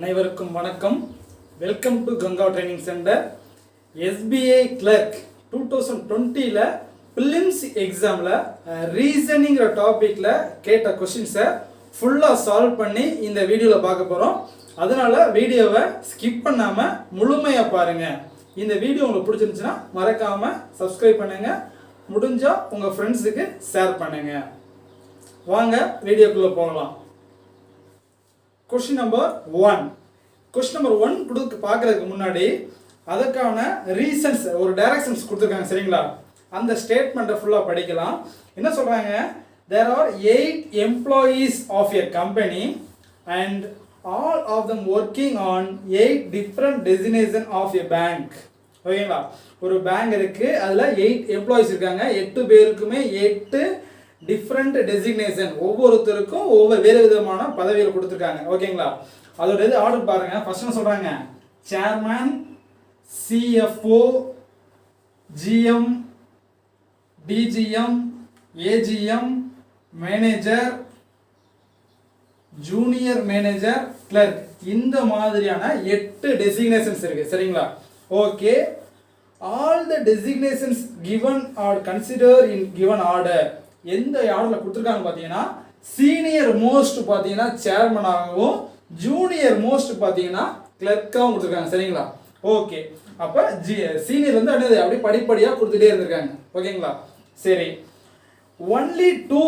அனைவருக்கும் வணக்கம். Welcome to Ganga training centre. SBI clerk 2020ல பிலிம்ஸ் எக்ஸாமில் ரீசனிங்கிற டாப்பிக்கில் கேட்ட கொஷின்ஸை ஃபுல்லாக சால்வ் பண்ணி இந்த வீடியோவில் பார்க்க போகிறோம். அதனால் வீடியோவை ஸ்கிப் பண்ணாமல் முழுமையாக பாருங்கள். இந்த வீடியோ உங்களுக்கு பிடிச்சிருந்துச்சுன்னா மறக்காமல் சப்ஸ்கிரைப் பண்ணுங்கள். முடிஞ்சால் உங்கள் ஃப்ரெண்ட்ஸுக்கு ஷேர் பண்ணுங்கள். வாங்க வீடியோக்குள்ளே போகலாம். கொஸ்டின் நம்பர் 1 கொடுத்து பார்க்கறதுக்கு முன்னாடி அதுக்கான ரீசன்ஸ் ஒரு டைரக்ஷன்ஸ் கொடுத்துருக்காங்க. சரிங்களா? அந்த ஸ்டேட்மெண்ட்டை ஃபுல்லாக படிக்கலாம். என்ன சொல்கிறாங்க? there are 8 employees of a company and all of them working on 8 different designation of a bank. ஓகேங்களா? ஒரு பேங்க் இருக்கு, அதில் 8 எம்ப்ளாயிஸ் இருக்காங்க. 8 பேருக்குமே 8 டிஃப்ரெண்ட் டெசிக்னேஷன், ஒவ்வொருத்தருக்கும் ஒவ்வொரு வேறு விதமான பதவிகள் கொடுத்துருக்காங்க. ஓகேங்களா? அதோட இது ஆர்டர் பாருங்க. ஃபர்ஸ்ட் என்ன சொல்றாங்க? Chairman, CFO, GM, DGM, AGM, manager, junior manager, clerk. இந்த மாதிரியான 8 டெசிக்னேஷன்ஸ் இருக்கு. சரிங்களா? Okay. all the designations given are considered in given order. எந்த ஆர்டர்ல கொடுத்துருக்காங்க பார்த்தீங்கன்னா, சீனியர் மோஸ்ட் பார்த்தீங்கன்னா சேர்மனாகவும், ஜூனியர் மோஸ்ட் பார்த்தீங்கன்னா கிளர்க்காகவும் கொடுத்துருக்காங்க. சரிங்களா? ஓகே. அப்போ சீனியர் வந்து அப்படி படிப்படியாக கொடுத்துட்டே இருந்திருக்காங்க. ஓகேங்களா? சரி. only 2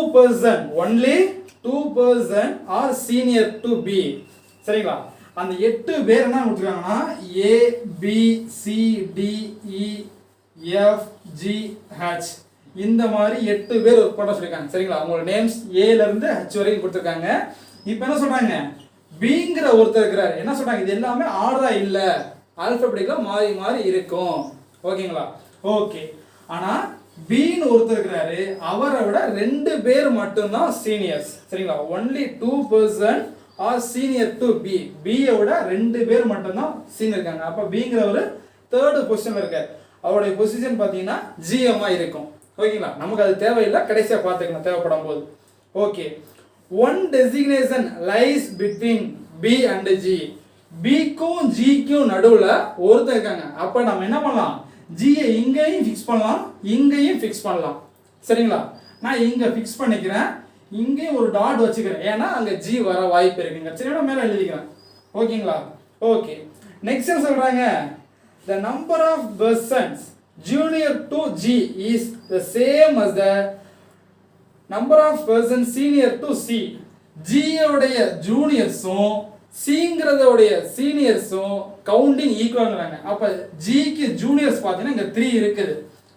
person are senior to B. சரிங்களா? அந்த 8 பேர் என்ன கொடுத்துருக்காங்கன்னா A, B, C, D, E, F, G, H இந்த மாதிரி 8 பேர் ஒர்க் பண்ண சொல்லியிருக்காங்க. சரிங்களா? அவங்களோட நேம்ஸ் ஏல இருந்து H வரைக்கும் கொடுத்துருக்காங்க. இப்போ என்ன சொல்றாங்க? பிங்கிற ஒருத்தர் இருக்கிறாரு. என்ன சொல்றாங்க? இது எல்லாமே ஆர்டரா இல்ல, ஆல்பபெட்டிக்கலா மாறி மாறி இருக்கும். ஓகேங்களா? ஓகே. ஆனா பின்னு ஒருத்தர் இருக்கிறாரு, அவரை விட 2 பேர் மட்டும்தான் சீனியர்ஸ். சரிங்களா? only 2 person are senior to B. B-யை விட 2 பேர் மட்டும்தான் சீனியர் இருக்காங்க. அப்ப பிங்கிற ஒரு தேர்ட் பொசிஷன்ல இருக்காரு. அவருடைய பொசிஷன் பாத்தீங்கன்னா GM இருக்கும். ஓகேங்களா? நமக்கு அது தேவையில்லை, கடைசியாக பார்த்துக்கலாம் தேவைப்படும் போது. Okay. One designation lies between B and G. பிக்கும் ஜிக்கும் நடுவில் ஒருத்தர் இருக்காங்க. அப்போ நம்ம என்ன பண்ணலாம்? ஜியை இங்கேயும் ஃபிக்ஸ் பண்ணலாம், இங்கேயும் ஃபிக்ஸ் பண்ணலாம். சரிங்களா? நான் இங்கே ஃபிக்ஸ் பண்ணிக்கிறேன், இங்கேயும் ஒரு டாட் வச்சுக்கிறேன். ஏன்னா அங்கே ஜி வர வாய்ப்பு இருக்குங்க. சரி, நான் மேலே எழுதிக்கிறேன். ஓகேங்களா? ஓகே. நெக்ஸ்ட் என்ன சொல்கிறாங்க? The number of persons junior to G is the same as the number of persons senior to C. G உடைய ஜூனியர்ஸும் Cங்கிறதோடைய சீனியர்ஸும் கவுண்டிங் ஈக்குவல்ங்கறாங்க. அப்ப G க்கு ஜூனியர்ஸ் பாத்தீங்கன்னா இங்க 3 இருக்குது.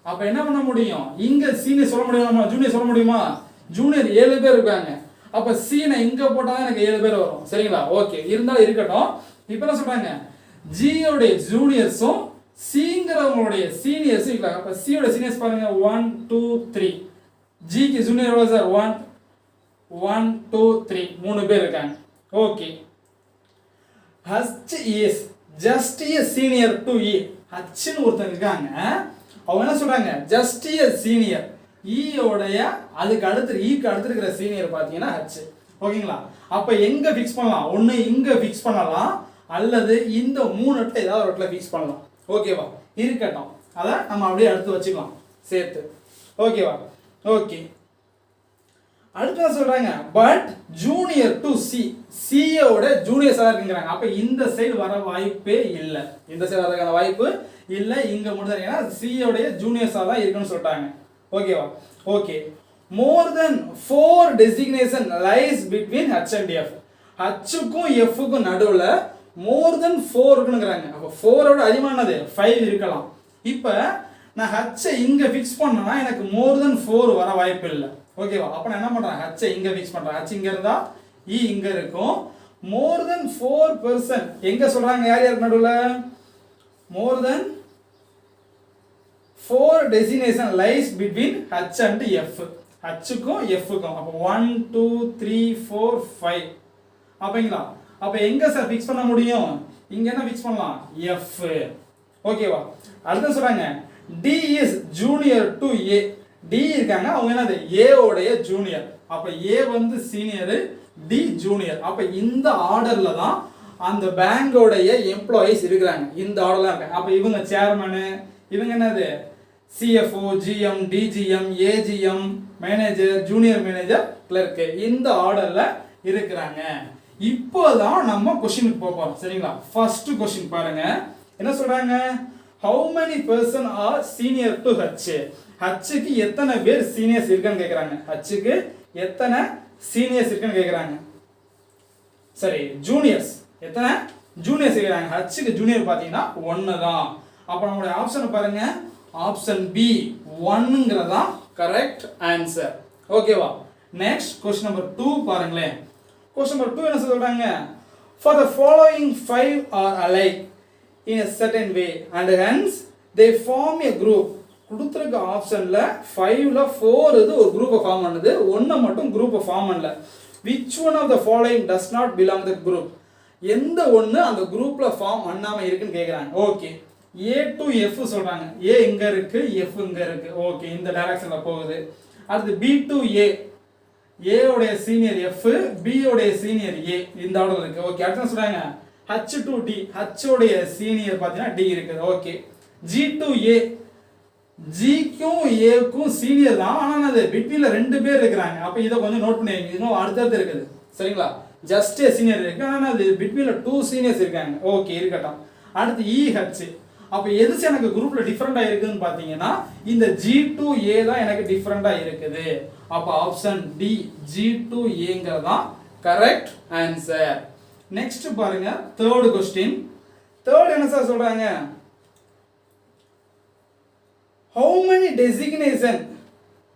அப்ப என்ன பண்ண முடியும்? இங்க சீனியர் சொல்ல முடியுமா? ஜூனியர் சொல்ல முடியுமா? ஜூனியர் 7 பேர் இருக்காங்க. அப்ப C னை இங்க போட்டா தான் எனக்கு 7 பேர் வரும். சரிங்களா? ஓகே. இருந்தாலும் இருக்கட்டும். இப்போ என்ன சொல்றாங்க? G உடைய ஜூனியர்ஸும் Cங்கிறவங்களுடைய சீனியர்ஸ் இருக்காங்க. அப்ப C உடைய சீனியர்ஸ் பாருங்க 1 2 3. G க்கு ஜூனியர் எவ்வளவு சார்? 1 2 3 3 பேர் இருக்காங்க. Okay. H is just a senior to E. H ன்னு ஒருத்தங்க இருக்காங்க. அவங்க என்ன சொல்றாங்க? just a senior. E உடைய அதுக்கு அடுத்து E க்கு அடுத்து இருக்கிற சீனியர் பாத்தீங்கன்னா H. ஓகேங்களா? அப்ப எங்க ஃபிக்ஸ் பண்ணலாம்? ஒன்னு இங்க ஃபிக்ஸ் பண்ணலாம், அல்லது இந்த 3 இடத்துல ஏதாவது ஒரு இடத்துல ஃபிக்ஸ் பண்ணலாம். ஓகேவா? இருக்கட்டும், அதை நம்ம அப்படியே அடுத்து வச்சுக்கலாம் சேர்த்து. ஓகேவா? ஓகே. அடுத்து என்ன சொல்றாங்க? But junior to C. சியோட ஜூனியர்ஸா இருக்குங்கிறாங்க. அப்ப இந்த சைடு வர வாய்ப்பே இல்லை, இந்த சைடு வரதுக்கான வாய்ப்பு இல்லை. இங்க மட்டும் ஏன்னா சியோடைய ஜூனியர்ஸா தான் இருக்குன்னு சொல்லிட்டாங்க. ஓகேவா? Okay. More then 4 designation lies between H and F. H-க்கும் F-க்கும் நடுவுல மோர் தென் 4 இருக்குங்கிறாங்க. அப்போ 4ஓட அதிகமானது 5 இருக்கலாம். இப்போ நான் H-ஐ இங்கே ஃபிக்ஸ் பண்ணனா எனக்கு மோர் தென் 4 வர வாய்ப்பு இல்லை. ஓகேவா? அப்போ நான் என்ன பண்ணுறேன்? H-ஐ இங்கே ஃபிக்ஸ் பண்ணுறேன். H இங்கே இருந்தால் E இங்கே இருக்கும். மோர் தென் 4 person எங்கே சொல்கிறாங்க? யார் யாருக்கு நடுவில்? மோர் தென் 4 designation lies between H and F. H-க்கும் F-க்கும். அப்போ 1 2 3 4 5. அப்போங்களா? அப்ப எங்க சார் ஃபிக்ஸ் பண்ண முடியும்? இங்க என்ன ஃபிக்ஸ் பண்ணலாம்? F. ஓகேவா? அடுத்து சொல்றாங்க D is junior to A. D இருக்காங்க, அவங்க என்னது? A உடைய ஜூனியர். அப்ப A வந்து சீனியர், D ஜூனியர். அப்ப இந்த ஆர்டர்ல தான் அந்த பேங்கோடைய எம்ப்ளாயீஸ் இருக்கிறாங்க இந்த ஆர்டர்ல இருக்காங்க. அப்ப இவங்க சேர்மனு, இவங்க என்னது CFO, GM, DGM, AGM, manager, junior manager, clerk இந்த ஆர்டர்ல இருக்கிறாங்க. இப்போதான் நம்ம கொஸ்டினுக்கு போறோம். சரிங்களா? ஃபர்ஸ்ட் கொஸ்டின் பாருங்க. என்ன சொல்றாங்க? how many person are senior to h? h க்கு எத்தனை பேர் சீனியர்ஸ் இருக்கான்னு கேக்குறாங்க. h க்கு எத்தனை சீனியர்ஸ் இருக்கான்னு கேக்குறாங்க. சரி, ஜூனியர்ஸ் எத்தனை ஜூனியர்ஸ் இருக்காங்க. h க்கு ஜூனியர் பாத்தீங்கன்னா 1 தான். அப்ப நம்மளுடைய ஆப்ஷன் பாருங்க. ஆப்ஷன் பி 1ங்கறதா கரெக்ட் ஆன்சர். ஓகேவா? நெக்ஸ்ட் क्वेश्चन நம்பர் 2 பாருங்களேன். क्वेश्चन நம்பர் 2 என்ன சொல்றாங்க? for the following 5 are alike in a certain way and hence they form a group. கொடுத்திருக்க ஆப்ஷன்ல 5ல 4 இது ஒரு குரூப்பை ஃபார்ம் பண்ணுது, 1 மட்டும் குரூப்பை ஃபார்ம் பண்ணல. which one of the following does not belong to the group? எந்த ஒன்னு அந்த குரூப்ல ஃபார்ம் பண்ணாம இருக்குன்னு கேக்குறாங்க. ஓகே, A to F சொல்றாங்க. A இங்க இருக்கு, F இங்க இருக்கு. ஓகே, இந்த டைரக்ஷன்ல போகுது. அடுத்து B to A, A உடைய சீனியர் F, B உடைய சீனியர் A இந்த ஆர்டர்ல இருக்கு. ஓகே, அடுத்து சொல்றாங்க H to D, H உடைய சீனியர் பாத்தீங்கன்னா D இருக்குது. Okay, G to A, G க்கும் A க்கும் சீனியர் தான், ஆனா அது பிட்வீன்ல 2 பேர் இருக்காங்க. அப்ப இத கொஞ்சம் நோட் பண்ணி வைங்க. இன்னும் அடுத்து இருக்குது. சரிங்களா? ஜஸ்ட் a சீனியர் இருக்கு, ஆனா அது பிட்வீன்ல 2 சீனியர்ஸ் இருக்காங்க. ஓகே, இருக்கட்டும். அடுத்து EH, அப்ப எது எனக்கு குரூப்ல டிஃபரெண்டா இருக்குன்னு பாத்தீங்கன்னா இந்த G to A தான் எனக்கு டிஃபரெண்டா இருக்குது. அப்ப ஆப்ஷன் டி G to Aங்கறதா கரெக்ட் ஆன்சர். நெக்ஸ்ட் பாருங்க, தேர்ட் क्वेश्चन. தேர்ட் என்ன சார் சொல்றாங்க? how many designation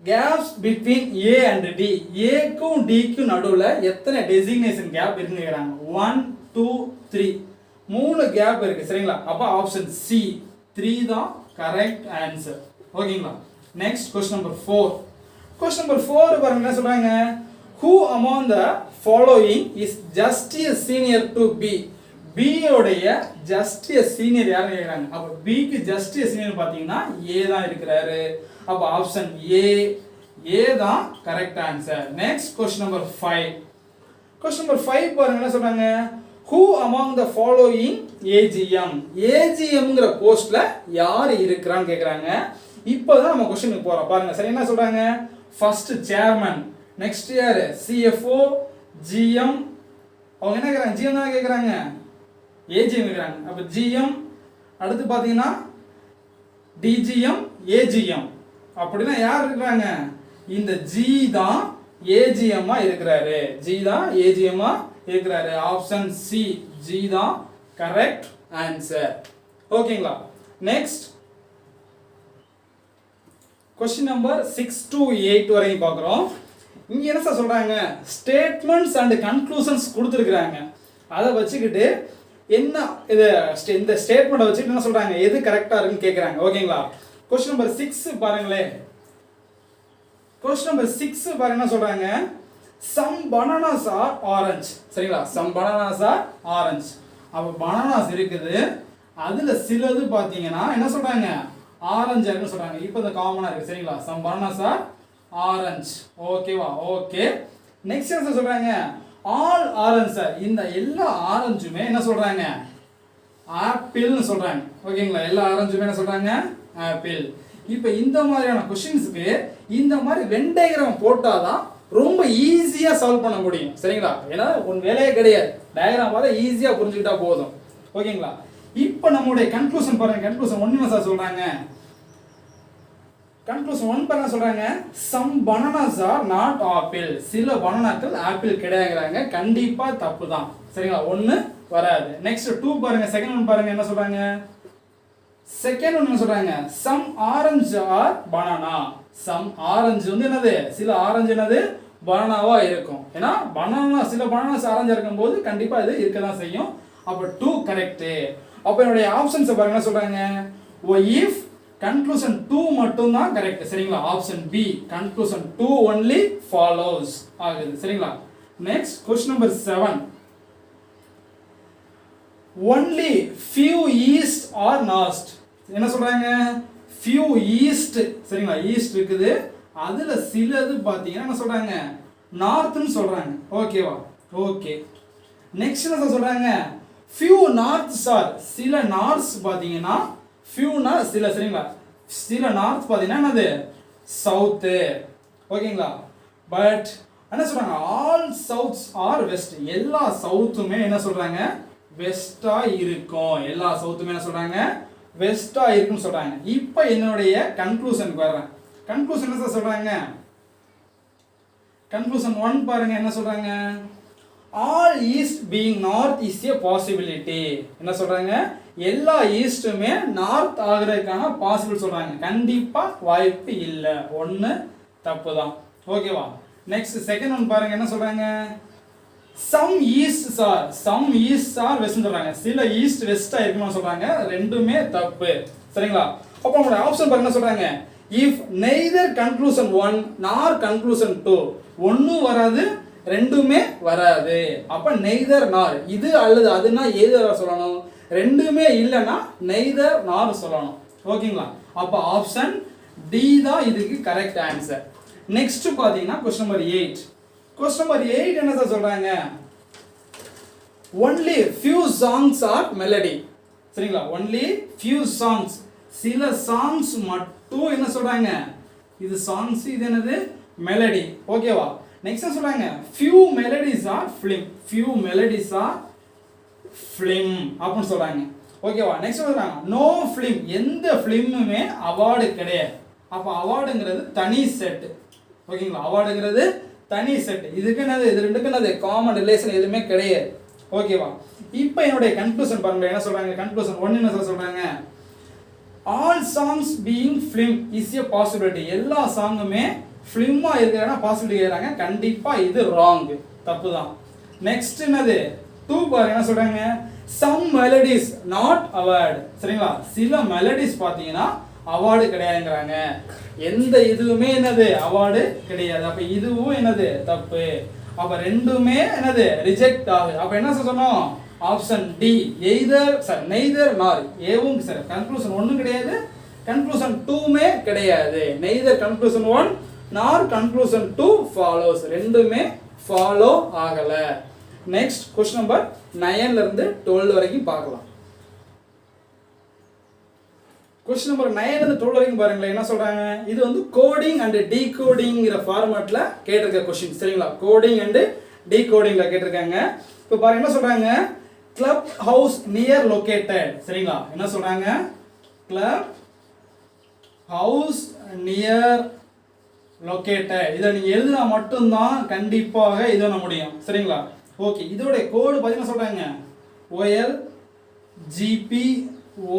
gaps between A and D? A க்கும் D க்கும் நடுவுல எத்தனை டெசிக்னேஷன் கேப் இருக்குன்னு கேக்குறாங்க. 1 2 3 3 கேப் இருக்கு. சரிங்களா? அப்ப ஆப்ஷன் சி 3 தான் கரெக்ட் ஆன்சர். ஓகேங்களா? Next question number 4. Question number 4 பாருங்க என்ன சொல்றாங்க? who among the following is just a senior to B? B உடைய just a senior யாருன்னு கேக்குறாங்க. அப்ப B க்கு just a senior பாத்தீங்கன்னா A தான் இருக்கிறாரு. அப்ப ஆப்ஷன் A தான் correct answer. Next question number 5. Question number 5 பாருங்க என்ன சொல்றாங்க? who among the following AGM? AGMங்கற போஸ்ட்ல யார் இருக்கறான்னு கேக்குறாங்க. இப்போதான் நம்ம क्वेश्चனுக்கு போறோம். பாருங்க சரி என்ன சொல்றாங்க? ஃபர்ஸ்ட் சேர்மன், நெக்ஸ்ட் யார்? CFO, GM. அவங்க என்ன கேக்குறாங்க? GM தான் கேக்குறாங்க. AGM கேக்குறாங்க. அப்ப GM, அடுத்து பாத்தீங்கன்னா DGM, AGM. அப்படினா யார் இருக்காங்க? இந்த G தான் AGM ஆ இருக்கிறாரு. G தான் AGM ஆ இருக்கிறாரு. ஆப்ஷன் சி G தான் கரெக்ட் ஆன்சர். ஓகேங்களா? நெக்ஸ்ட் क्वेश्चन நம்பர் 6 to 8 வரையும் பார்க்குறோம். இங்க என்ன சார் சொல்றாங்க? ஸ்டேட்மெண்ட்ஸ் அண்ட் கன்க்ளூஷன்ஸ் கொடுத்துருக்காங்க. அதை வச்சுக்கிட்டு என்ன இது இந்த ஸ்டேட்மெண்ட்டை வச்சுக்கிட்டு என்ன சொல்றாங்க? எது கரெக்டா இருக்குன்னு கேட்குறாங்க. ஓகேங்களா? क्वेश्चन நம்பர் 6 பாருங்களேன். क्वेश्चन நம்பர் 6 பாருங்க என்ன சொல்றாங்க? some bananas are orange. சரிங்களா? some bananas are orange. அப்ப bananas இருக்குது, அதுல சிலது பாத்தீங்கன்னா என்ன சொல்றாங்க? ஆரஞ்சு இருக்குன்னு சொல்றாங்க. இப்போ இந்த காமனா இருக்கு. சரிங்களா? some bananas are orange. ஓகேவா? ஓகே. நெக்ஸ்ட் என்ன சொல்றாங்க? all orange. இந்த எல்லா ஆரஞ்சுமே என்ன சொல்றாங்க? ஆப்பிள்னு சொல்றாங்க. ஓகேங்களா? எல்லா ஆரஞ்சுமே என்ன சொல்றாங்க? ஆப்பிள். இப்போ இந்த மாதிரியான क्वेश्चंसக்கு இந்த மாதிரி வென் டயகிராம் போட்டாதான் ரொம்ப ஈஸியா சால்வ் பண்ண முடியும். சரிங்களா? ஏன்னா ஒரு வேலையே கிடையாது, டயகிராம் பார்த்தா ஈஸியா புரிஞ்சுக்கிட்டா போதும். ஓகேங்களா? இப்போ நம்மளுடைய கன்க்ளூஷன் பாருங்க. கன்க்ளூஷன் 1 என்ன சார் சொல்றாங்க? கன்க்ளூஷன் 1 பாருங்க சொல்றாங்க some bananas are not apple. சில பனானாக்கள் ஆப்பிள் கிடையாதுங்கறாங்க. கண்டிப்பா தப்பு தான். சரிங்களா? 1 வராது. நெக்ஸ்ட் 2 பாருங்க. செகண்ட் ஒன் பாருங்க என்ன சொல்றாங்க? செகண்ட் ஒன் என்ன சொல்றாங்க? some orange are banana. some orange வந்து என்னது? சில ஆரஞ்சு என்னது? பனானாவா இருக்கும். ஏன்னா பனானா சில பனானாஸ் ஆரஞ்சா இருக்கும்போது கண்டிப்பா இது இருக்க தான் செய்யும். அப்ப 2 கரெக்ட். அப்ப என்னுடைய ஆப்ஷன்ஸ் பாருங்க என்ன சொல்றாங்க? if கன்க்ளூஷன் 2 மட்டும் தான் கரெக்ட். சரிங்களா? Option B conclusion 2 only follows ஆகுது. சரிங்களா? Next question number 7. only few east or north. என்ன சொல்றாங்க? few east. சரிங்களா? ஈஸ்ட் இருக்குது, அதுல சிலது பாத்தீங்கன்னா என்ன சொல்றாங்க? நார்த்னு சொல்றாங்க. ஓகேவா? ஓகே. நெக்ஸ்ட் என்ன சொல்றாங்க? few norths are சில norths பாத்தீங்கன்னா fewனா சில சரிங்களா சில north பாத்தீங்கன்னா என்னது south ஓகேங்களா பட் என்ன சொல்றாங்க all souths are west எல்லா சவுத்துமே என்ன சொல்றாங்க வெஸ்டா இருக்கும் எல்லா சவுத்துமே என்ன சொல்றாங்க வெஸ்டா இருக்குன்னு சொல்றாங்க இப்போ என்னுடைய கன்க்ளூஷனுக்கு வரேன் கன்க்ளூஷன் என்ன சொல்றாங்க கன்க்ளூஷன் 1 பாருங்க என்ன சொல்றாங்க all east being north is a possibility என்ன சொல்றாங்க எல்லா ஈஸ்டுமே நார்த் ஆகிறதுக்கான பாசிபிள் சொல்றாங்க கண்டிப்பா வாய்ப்பு இல்ல ஒன்னு தப்பு தான் ஓகேவா நெக்ஸ்ட் செகண்ட் ஒன் பாருங்க என்ன சொல்றாங்க some easts are west சொல்றாங்க சில ஈஸ்ட் வெஸ்டா இருக்குன்னு சொல்றாங்க ரெண்டுமே தப்பு சரிங்களா அப்ப நம்மளோட ஆப்ஷன் பாருங்க என்ன சொல்றாங்க if neither conclusion 1 nor conclusion 2 ஒண்ணும் வராது ரெண்டுமே வராது அப்ப neither nor இது அல்லது அதுனா எது சொல்லணும் ரெண்டுமே இல்லனா neither nor சொல்லணும் ஓகேங்களா அப்ப ஆப்ஷன் டி தான் இதுக்கு கரெக்ட் ஆன்சர் நெக்ஸ்ட் பாத்தீங்கன்னா क्वेश्चन நம்பர் 8 क्वेश्चन நம்பர் 8 என்ன சொல்றாங்க only few songs are melody சரிங்களா only few songs சில songs மட்டும் என்ன சொல்றாங்க இது songs இது என்னது melody ஓகேவா நெக்ஸ்ட் சொல்றாங்க few melodies are film அப்படினு சொல்றாங்க ஓகேவா நெக்ஸ்ட் சொல்றாங்க no film எந்த ஃபிலிமுமே அவார்டு கிடையாது அப்ப அவார்டுங்கிறது தனி செட் ஓகேங்களா அவார்டுங்கிறது தனி செட் இதுக்கு என்னது இது ரெண்டுக்கு என்னது காமன் ரிலேஷன் எதுவுமே கிடையாது ஓகேவா இப்போ என்னோட கன்க்ளூஷன் பாருங்க என்ன சொல்றாங்க கன்க்ளூஷன் 1 என்ன சொல்றாங்க all songs being film is a possibility எல்லா சாங்குமே ஃபிலிமா இருக்கறனா பாசிபிலிட்டி கேக்குறாங்க கண்டிப்பா இது ராங் தப்பு தான் நெக்ஸ்ட் என்னது 2 பாருங்க என்ன சொல்றாங்க some melodies not award சரிங்களா சில மெலடிஸ் பாத்தீங்கன்னா அவார்டு கிடையாதுங்கறாங்க எந்த இதுவுமே என்னது அவார்டு கிடையாது அப்ப இதுவும் என்னது தப்பு அப்ப ரெண்டுமே என்னது ரிஜெக்ட் ஆகுது அப்ப என்ன சொல்லணும் ஆப்ஷன் டி neither nor ஏவும் சார் கன்க்ளூஷன் 1 கிடையாது கன்க்ளூஷன் 2 மே கிடையாது neither conclusion 1 nor conclusion 2 follows ரெண்டுமே ஃபாலோ ஆகல நெக்ஸ்ட் क्वेश्चन நம்பர் 9 ல இருந்து 12 வரைக்கும் பார்க்கலாம் क्वेश्चन நம்பர் 9 ல இருந்து 12 வரைக்கும் பாருங்க என்ன சொல்றாங்க இது வந்து கோடிங் அண்ட் டீகோடிங்ங்கற ஃபார்மட்ல கேட்டிருக்க क्वेश्चन சரிங்களா கோடிங் அண்ட் டீகோடிங்ல கேட்டிருக்காங்க இப்போ பாருங்க என்ன சொல்றாங்க கிளப் ஹவுஸ் நியர் லொகேட்டட் சரிங்களா என்ன சொல்றாங்க கிளப் ஹவுஸ் நியர் லொகேட்டட் இத நீங்க எழுதினா மட்டும் தான் கண்டிப்பாக இது பண்ண முடியும் சரிங்களா ஓகே இதோட கோட் பாத்தீங்கன்னா சொல்றாங்க OL GP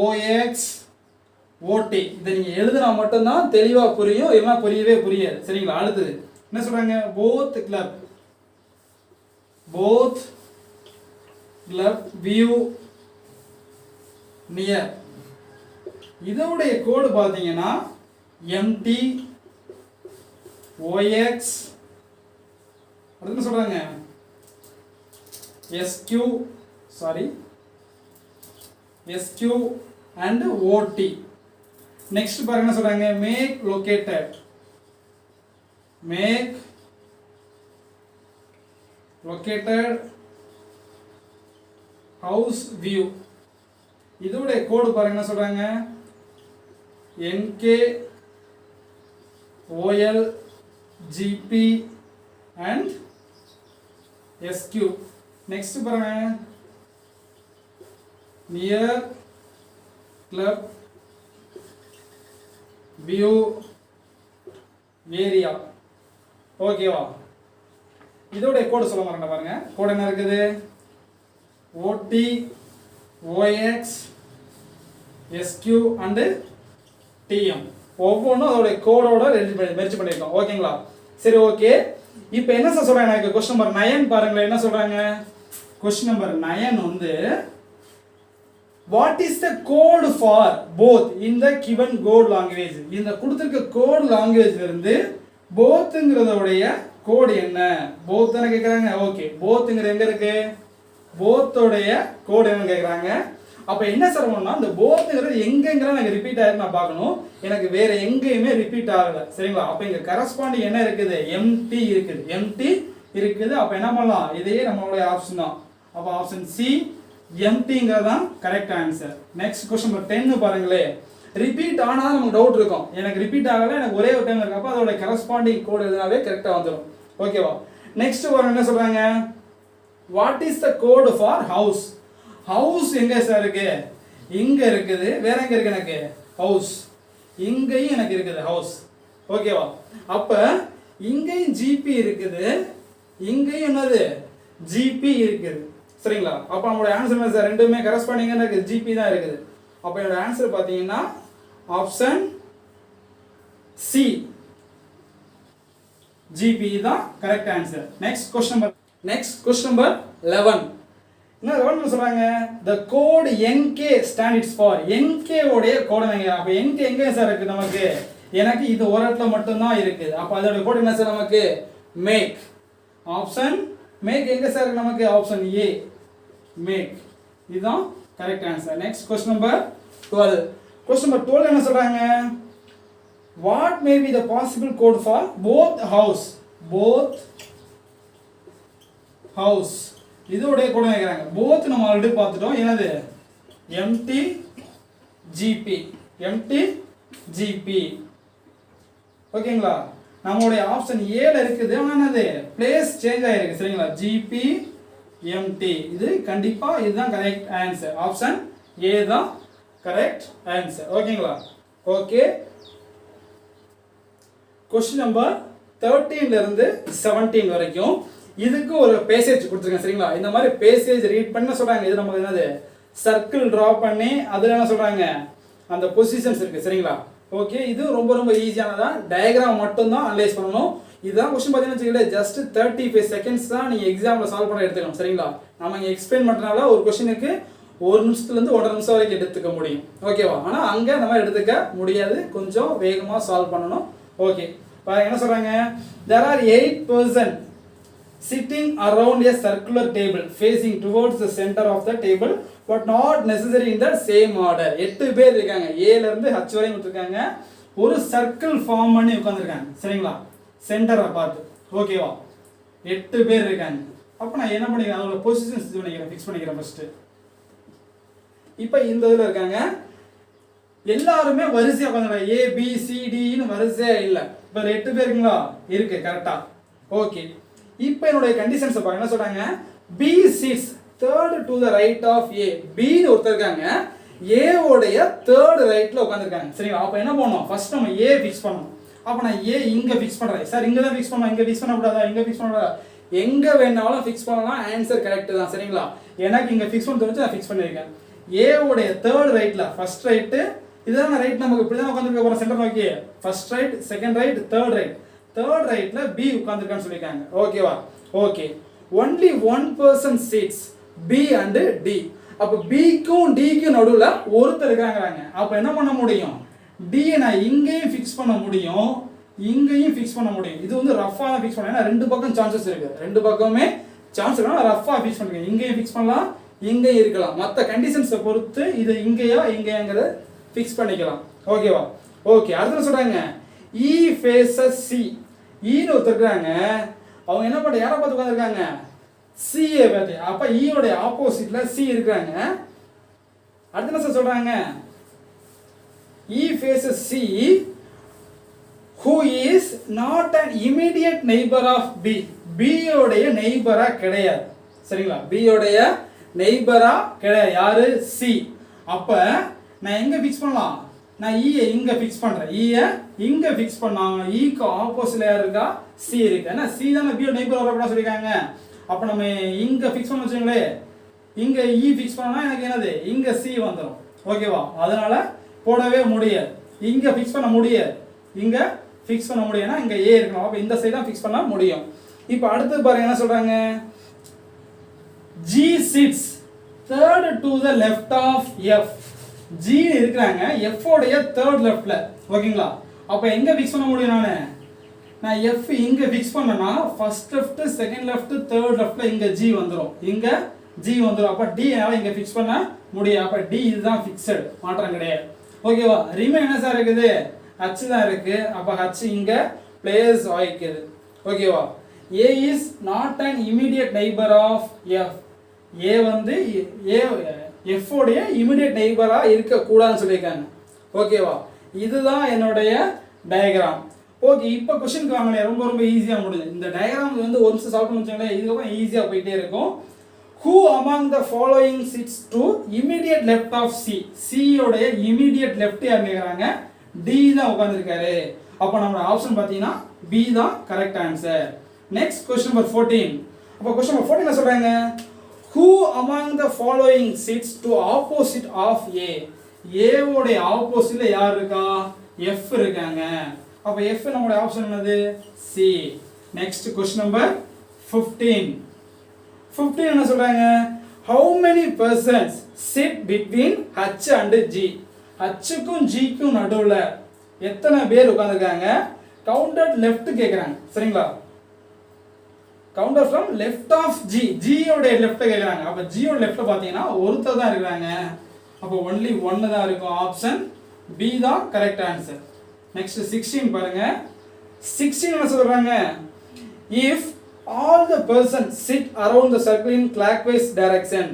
OX OT இத நீங்க எழுதினா மட்டும் தான் தெளிவா புரியும் இல்லனா புரியவே புரியாது சரிங்களா அடுத்து என்ன சொல்றாங்க both club view near இதோட கோட் பாத்தீங்கன்னா MT OX அடுத்து என்ன சொல்றாங்க SQ and OT next பாருங்க என்ன சொல்றாங்க make located house view இதோட கோட் பாருங்க என்ன சொல்றாங்க NK OL GP and SQ next பாருங்க near club view area ஓகேவா இதோட கோட் சொல்ல மாட்டேன் பாருங்க கோட் என்ன இருக்குது OT OX SQ and TM ஒவ்வொன்றும் அதோட கோடோட மெர்ஜ் பண்ணிருக்கோம் ஓகேங்களா சரி ஓகே இப்போ என்ன சொல்றாங்க எனக்கு क्वेश्चन நம்பர் 9 பாருங்க என்ன சொல்றாங்க क्वेश्चन நம்பர் 9 வந்து what is the code for both in the given code language இந்த கொடுத்திருக்க கோட் லாங்குவேஜ்ல இருந்து bothங்கறதோடைய கோட் என்ன both தான கேக்குறாங்க ஓகே bothங்கற எங்க இருக்கு bothோடைய கோட் என்ன கேக்குறாங்க அப்ப என்ன சொல்லணும்னா இந்த bothங்கிறது எங்கங்கற எனக்கு ரிப்பீட் ஆயிருக்கு நான் பார்க்கணும் எனக்கு வேற எங்கேயுமே ரிப்பீட் ஆகல சரிங்களா அப்ப இங்க கரஸ்பாண்டிங் என்ன இருக்குது empty இருக்குது அப்ப என்ன பண்ணலாம் இதையே நம்மளுடைய ஆப்ஷன் தான் அப்ப ஆப்ஷன் சி எம்டிங்கிறது தான் correct answer. Next question number 10 பாருங்களே. ரிப்பீட் ஆனால் நமக்கு டவுட் இருக்கும், எனக்கு ரிப்பீட் ஆகலை, எனக்கு ஒரே ஒரு டைம் இருக்கப்போ அதோட கரஸ்பாண்டிங் கோடு எதுனாவே கரெக்டாக வந்துடும். ஓகேவா? நெக்ஸ்ட் வர என்ன சொல்கிறாங்க, what is the code for house? House எங்கே சார் இருக்கு? இங்கே இருக்குது. வேற எங்கே இருக்கு? எனக்கு ஹவுஸ் இங்கேயும் எனக்கு இருக்குது ஹவுஸ். ஓகேவா? அப்போ இங்கேயும் ஜிபி இருக்குது, இங்கேயும் என்னது ஜிபி இருக்குது. சரிங்களா? அப்போ நம்மளோட ஆன்சர் என்ன சார்? ரெண்டுமே கரஸ்பாண்டிங்காக இருக்குது, ஜிபி தான் இருக்குது. அப்போ என்னோட ஆன்சர் பார்த்தீங்கன்னா ஆப்ஷன் சி, ஜிபி தான் correct answer. Next question number 11. என்ன 11 சொல்றாங்க? the code nk stands for nk உடைய கோட் என்னங்க? அப்ப nk எங்க சார் இருக்கு நமக்கு? எனக்கு இது ஒரு இடத்துல மட்டும் தான் இருக்குது. அப்ப அதோட கோட் என்ன சார் நமக்கு? make. ஆப்ஷன் make எங்க சார் இருக்கு நமக்கு? Option A, make. இதுதான் correct answer. Next question number 12. Question number 12 என்ன சொல்றாங்க? what may be the possible code for both house? இதோட கோட் கேக்குறாங்க. both நம்ம ஆல்ரெடி பார்த்துட்டோம். என்னது? empty gp. ஓகேங்களா? நம்மளுடைய ஆப்ஷன் ஏல இருக்குது. ஆனா என்னது? பிளேஸ் சேஞ்ச் ஆயிருக்கு. சரிங்களா? gp empty. இது கண்டிப்பா இதுதான் கரெக்ட் ஆன்சர். ஆப்ஷன் ஏ தான் கரெக்ட் ஆன்சர். ஓகேங்களா? ஓகே. கொஸ்டின் நம்பர் 13 ல இருந்து 17 வரைக்கும் இதுக்கு ஒரு பேசேஜ் கொடுத்துருக்கேன். சரிங்களா? இந்த மாதிரி பேசேஜ் ரீட் பண்ண சொல்றாங்க. இது நமக்கு என்னது? சர்க்கிள் டிரா பண்ணி அதுல என்ன சொல்றாங்க? அந்த பொசிஷன்ஸ் இருக்கு. சரிங்களா? ஓகே. இது ரொம்ப ரொம்ப ஈஸியானதா. டயக்ராம் மட்டும் தான் அனலைஸ் பண்ணணும். இதுதான் கொஸ்டின் பார்த்தீங்கன்னா ஜஸ்ட் 35 செகண்ட்ஸ் தான் நீங்க எக்ஸாம்ல சால்வ் பண்ண எடுத்துக்கணும். சரிங்களா? நம்ம இங்க எக்ஸ்பிளைன் பண்றதுனால ஒரு கொஸ்டினுக்கு 1 நிமிஷத்துல இருந்து 1.5 நிமிஷம் வரைக்கும் எடுத்துக்க முடியும். ஓகேவா? ஆனா அங்க அந்த மாதிரி எடுத்துக்க முடியாது, கொஞ்சம் வேகமா சால்வ் பண்ணணும். ஓகே. பாருங்க என்ன சொல்றாங்க? there are 8 persons sitting around a circular table facing towards the center of the table but not necessarily in the same order. 8 பேர் இருக்காங்க. A ல இருந்து H வரைக்கும் இருக்காங்க. ஒரு சர்க்கிள் ஃபார்ம் பண்ணி உட்கார்ந்திருக்காங்க. சரிங்களா? சென்டரை பார்த்து. ஓகேவா? 8 பேர் இருக்காங்க. அப்ப நான் என்ன பண்ணிக்கிறேன்? அதோட பொசிஷன்ஸ் ஃபிக்ஸ் பண்ணிக்கிறேன் ஃபர்ஸ்ட். இப்போ இந்த இதுல இருக்காங்க. எல்லாருமே வரிசையா உட்கார்ந்தாங்க. A B C D ன்னு வரிசையா இல்ல. இப்போ 8 பேர் இருக்குங்களா? இருக்கு. கரெக்ட்டா? ஓகே. இப்போ என்னோட கண்டிஷன்ஸ் பாருங்க. என்ன சொல்றாங்க? B sits third to the right of A. B ன்னு ஒருத்தர் இருக்காங்க. A உடைய third ரைட்ல உட்கார்ந்திருக்காங்க. சரிங்களா? அப்ப என்ன பண்ணனும்? ஃபர்ஸ்ட் நம்ம A ஃபிக்ஸ் பண்ணனும். அப்ப நான் A இங்க ஃபிக்ஸ் பண்றேன். சார் இங்க தான் ஃபிக்ஸ் பண்ணனும். இங்க ஃபிக்ஸ் பண்ண கூடாதா? இங்க ஃபிக்ஸ் பண்ண கூடாதா? எங்க வேணாலும் ஃபிக்ஸ் பண்ணலாம். ஆன்சர் கரெக்ட் தான். சரிங்களா? எனக்கு இங்க ஃபிக்ஸ் பண்ண தோணுச்சு, நான் ஃபிக்ஸ் பண்ணிருக்கேன். A உடைய third ரைட்ல ஃபர்ஸ்ட் ரைட் இதுதான் ரைட். நமக்கு இப்படி தான் உட்கார்ந்திருக்க போற சென்டர் நோக்கி. First right, second right, third right. Third ரைட்ல B உட்கார்ந்திருக்கான்னு சொல்லிருக்காங்க. ஓகேவா? Okay. only one person sits B and D. அப்ப B க்கும் D க்கும் நடுவுல ஒருத்தர் இருக்காங்கறாங்க. அப்ப என்ன பண்ண முடியும்? D நான் இங்கேயும் ஃபிக்ஸ் பண்ண முடியும், இங்கேயும் ஃபிக்ஸ் பண்ண முடியும். இது வந்து ரஃபா ஃபிக்ஸ் பண்ணேன். ஏன்னா ரெண்டு பக்கம் சான்சஸ் இருக்கு. ரெண்டு பக்கமே சான்ஸ் இருக்கு. நான் ரஃபா ஃபிக்ஸ் பண்ணிருக்கேன். இங்கேயும் ஃபிக்ஸ் பண்ணலாம், இங்கேயும் இருக்கலாம். மத்த கண்டிஷன்ஸை பொறுத்து இது இங்கேயா இங்கேங்கறத ஃபிக்ஸ் பண்ணிக்கலாம். ஓகேவா? ஓகே. அடுத்து சொல்றாங்க E faces C. E ன்னு ஒருத்தர்க்காங்க. அவங்க என்ன பண்ண யாரை பார்த்து உட்கார்ந்திருக்காங்க? C ஐ பார்த்து. அப்ப E உடைய ஆப்போசிட்ல C இருக்காங்க. அடுத்து என்ன சொல்றாங்க? E faces C who is not an immediate neighbor of B. B உடைய நெய்பரா கிடையாது. சரிங்களா? B உடைய நெய்பரா கிடையாது. யாரு? C. அப்ப நான் எங்க ஃபிக்ஸ் பண்ணலாம்? நான் E ஐ இங்க ஃபிக்ஸ் பண்றேன். E ஐ இங்க ஃபிக்ஸ் பண்ணா E க்கு ஆப்போசிட்ல யார் இருக்கா? C இருக்கு. ஏன்னா C தான B யோட நெய்பர் வரப்பட சொல்லிருக்காங்க. அப்ப நம்ம இங்க ஃபிக்ஸ் பண்ண வச்சுங்களே. இங்க E ஃபிக்ஸ் பண்ணா எனக்கு என்னது? இங்க C வந்துரும். ஓகேவா? அதனால போடவே முடியாது. இங்க ஃபிக்ஸ் பண்ண முடியாது. இங்க ஃபிக்ஸ் பண்ண முடியும்னா இங்க A இருக்கணும். அப்ப இந்த சைடு தான் ஃபிக்ஸ் பண்ண முடியும். இப்போ அடுத்து பாருங்க என்ன சொல்றாங்க? G sits third to the left of F. G இருக்காங்க. F உடைய third leftல. ஓகேங்களா? அப்ப எங்க ஃபிக்ஸ் பண்ண முடியும் நான் F இங்க ஃபிக்ஸ் பண்ணனா first left, second left, third leftல இங்க G வந்துரும். இங்க G வந்துரும். அப்ப D என்னால இங்க ஃபிக்ஸ் பண்ண முடியும். அப்ப D இதுதான் ஃபிக்ஸ்ட். மாற்றம் கிடையாது. ஓகேவா? ரிமைன் என்ன சார் இருக்குது? H தான் இருக்கு. அப்ப H இங்க பிளேஸ் ஆயிக்குது. ஓகேவா? A is not an immediate neighbor of F. ஏ வந்து ஏ எஃப் உடைய இமிடியேட் நெய்பரா இருக்கக்கூடாதுன்னு சொல்லியிருக்காங்க. ஓகேவா, இதுதான் என்னுடைய டயக்ராம். ஓகே, இப்போ கொஸ்டினுக்கு வாங்க. ரொம்ப ரொம்ப ஈஸியாக முடிஞ்சு. இந்த டயக்ராம் வந்து ஒரு நிமிஷம் சால்வ் பண்ணி வச்சுக்கோங்களேன், இதுக்கப்புறம் ஈஸியாக போயிட்டே இருக்கும். Who among the following sits to immediate left of C? C உடைய immediate left யார் கேக்குறாங்க? D தான் உட்கார்ந்திருக்காரு. அப்ப நம்ம ஆப்ஷன் பாத்தீங்கன்னா B தான் correct answer. Next question number 14. அப்ப क्वेश्चन நம்பர் 14 என்ன சொல்றாங்க? Who among the following sits to opposite of A? A உடைய ஆப்போசிட்ல யார் இருக்கா? F இருக்காங்க. அப்ப F நம்மளுடைய ஆப்ஷன் என்னது? C. Next question number 15. 15 என்ன சொல்றாங்க? How many persons sit between H and G? H க்கும் G க்கும் நடுவுல எத்தனை பேர் உட்கார்ந்திருக்காங்க? Counted left கேக்குறாங்க. சரிங்களா? Counted from left of G. G உடைய left கேக்குறாங்க. அப்ப G உடைய left பாத்தீங்கன்னா ஒருத்தர் தான் இருக்காங்க. அப்ப only one தான் இருக்கும். ஆப்ஷன் B தான் கரெக்ட் ஆன்சர். நெக்ஸ்ட் 16 பாருங்க. 16 என்ன சொல்றாங்க? If all the persons sit around the circle in clockwise direction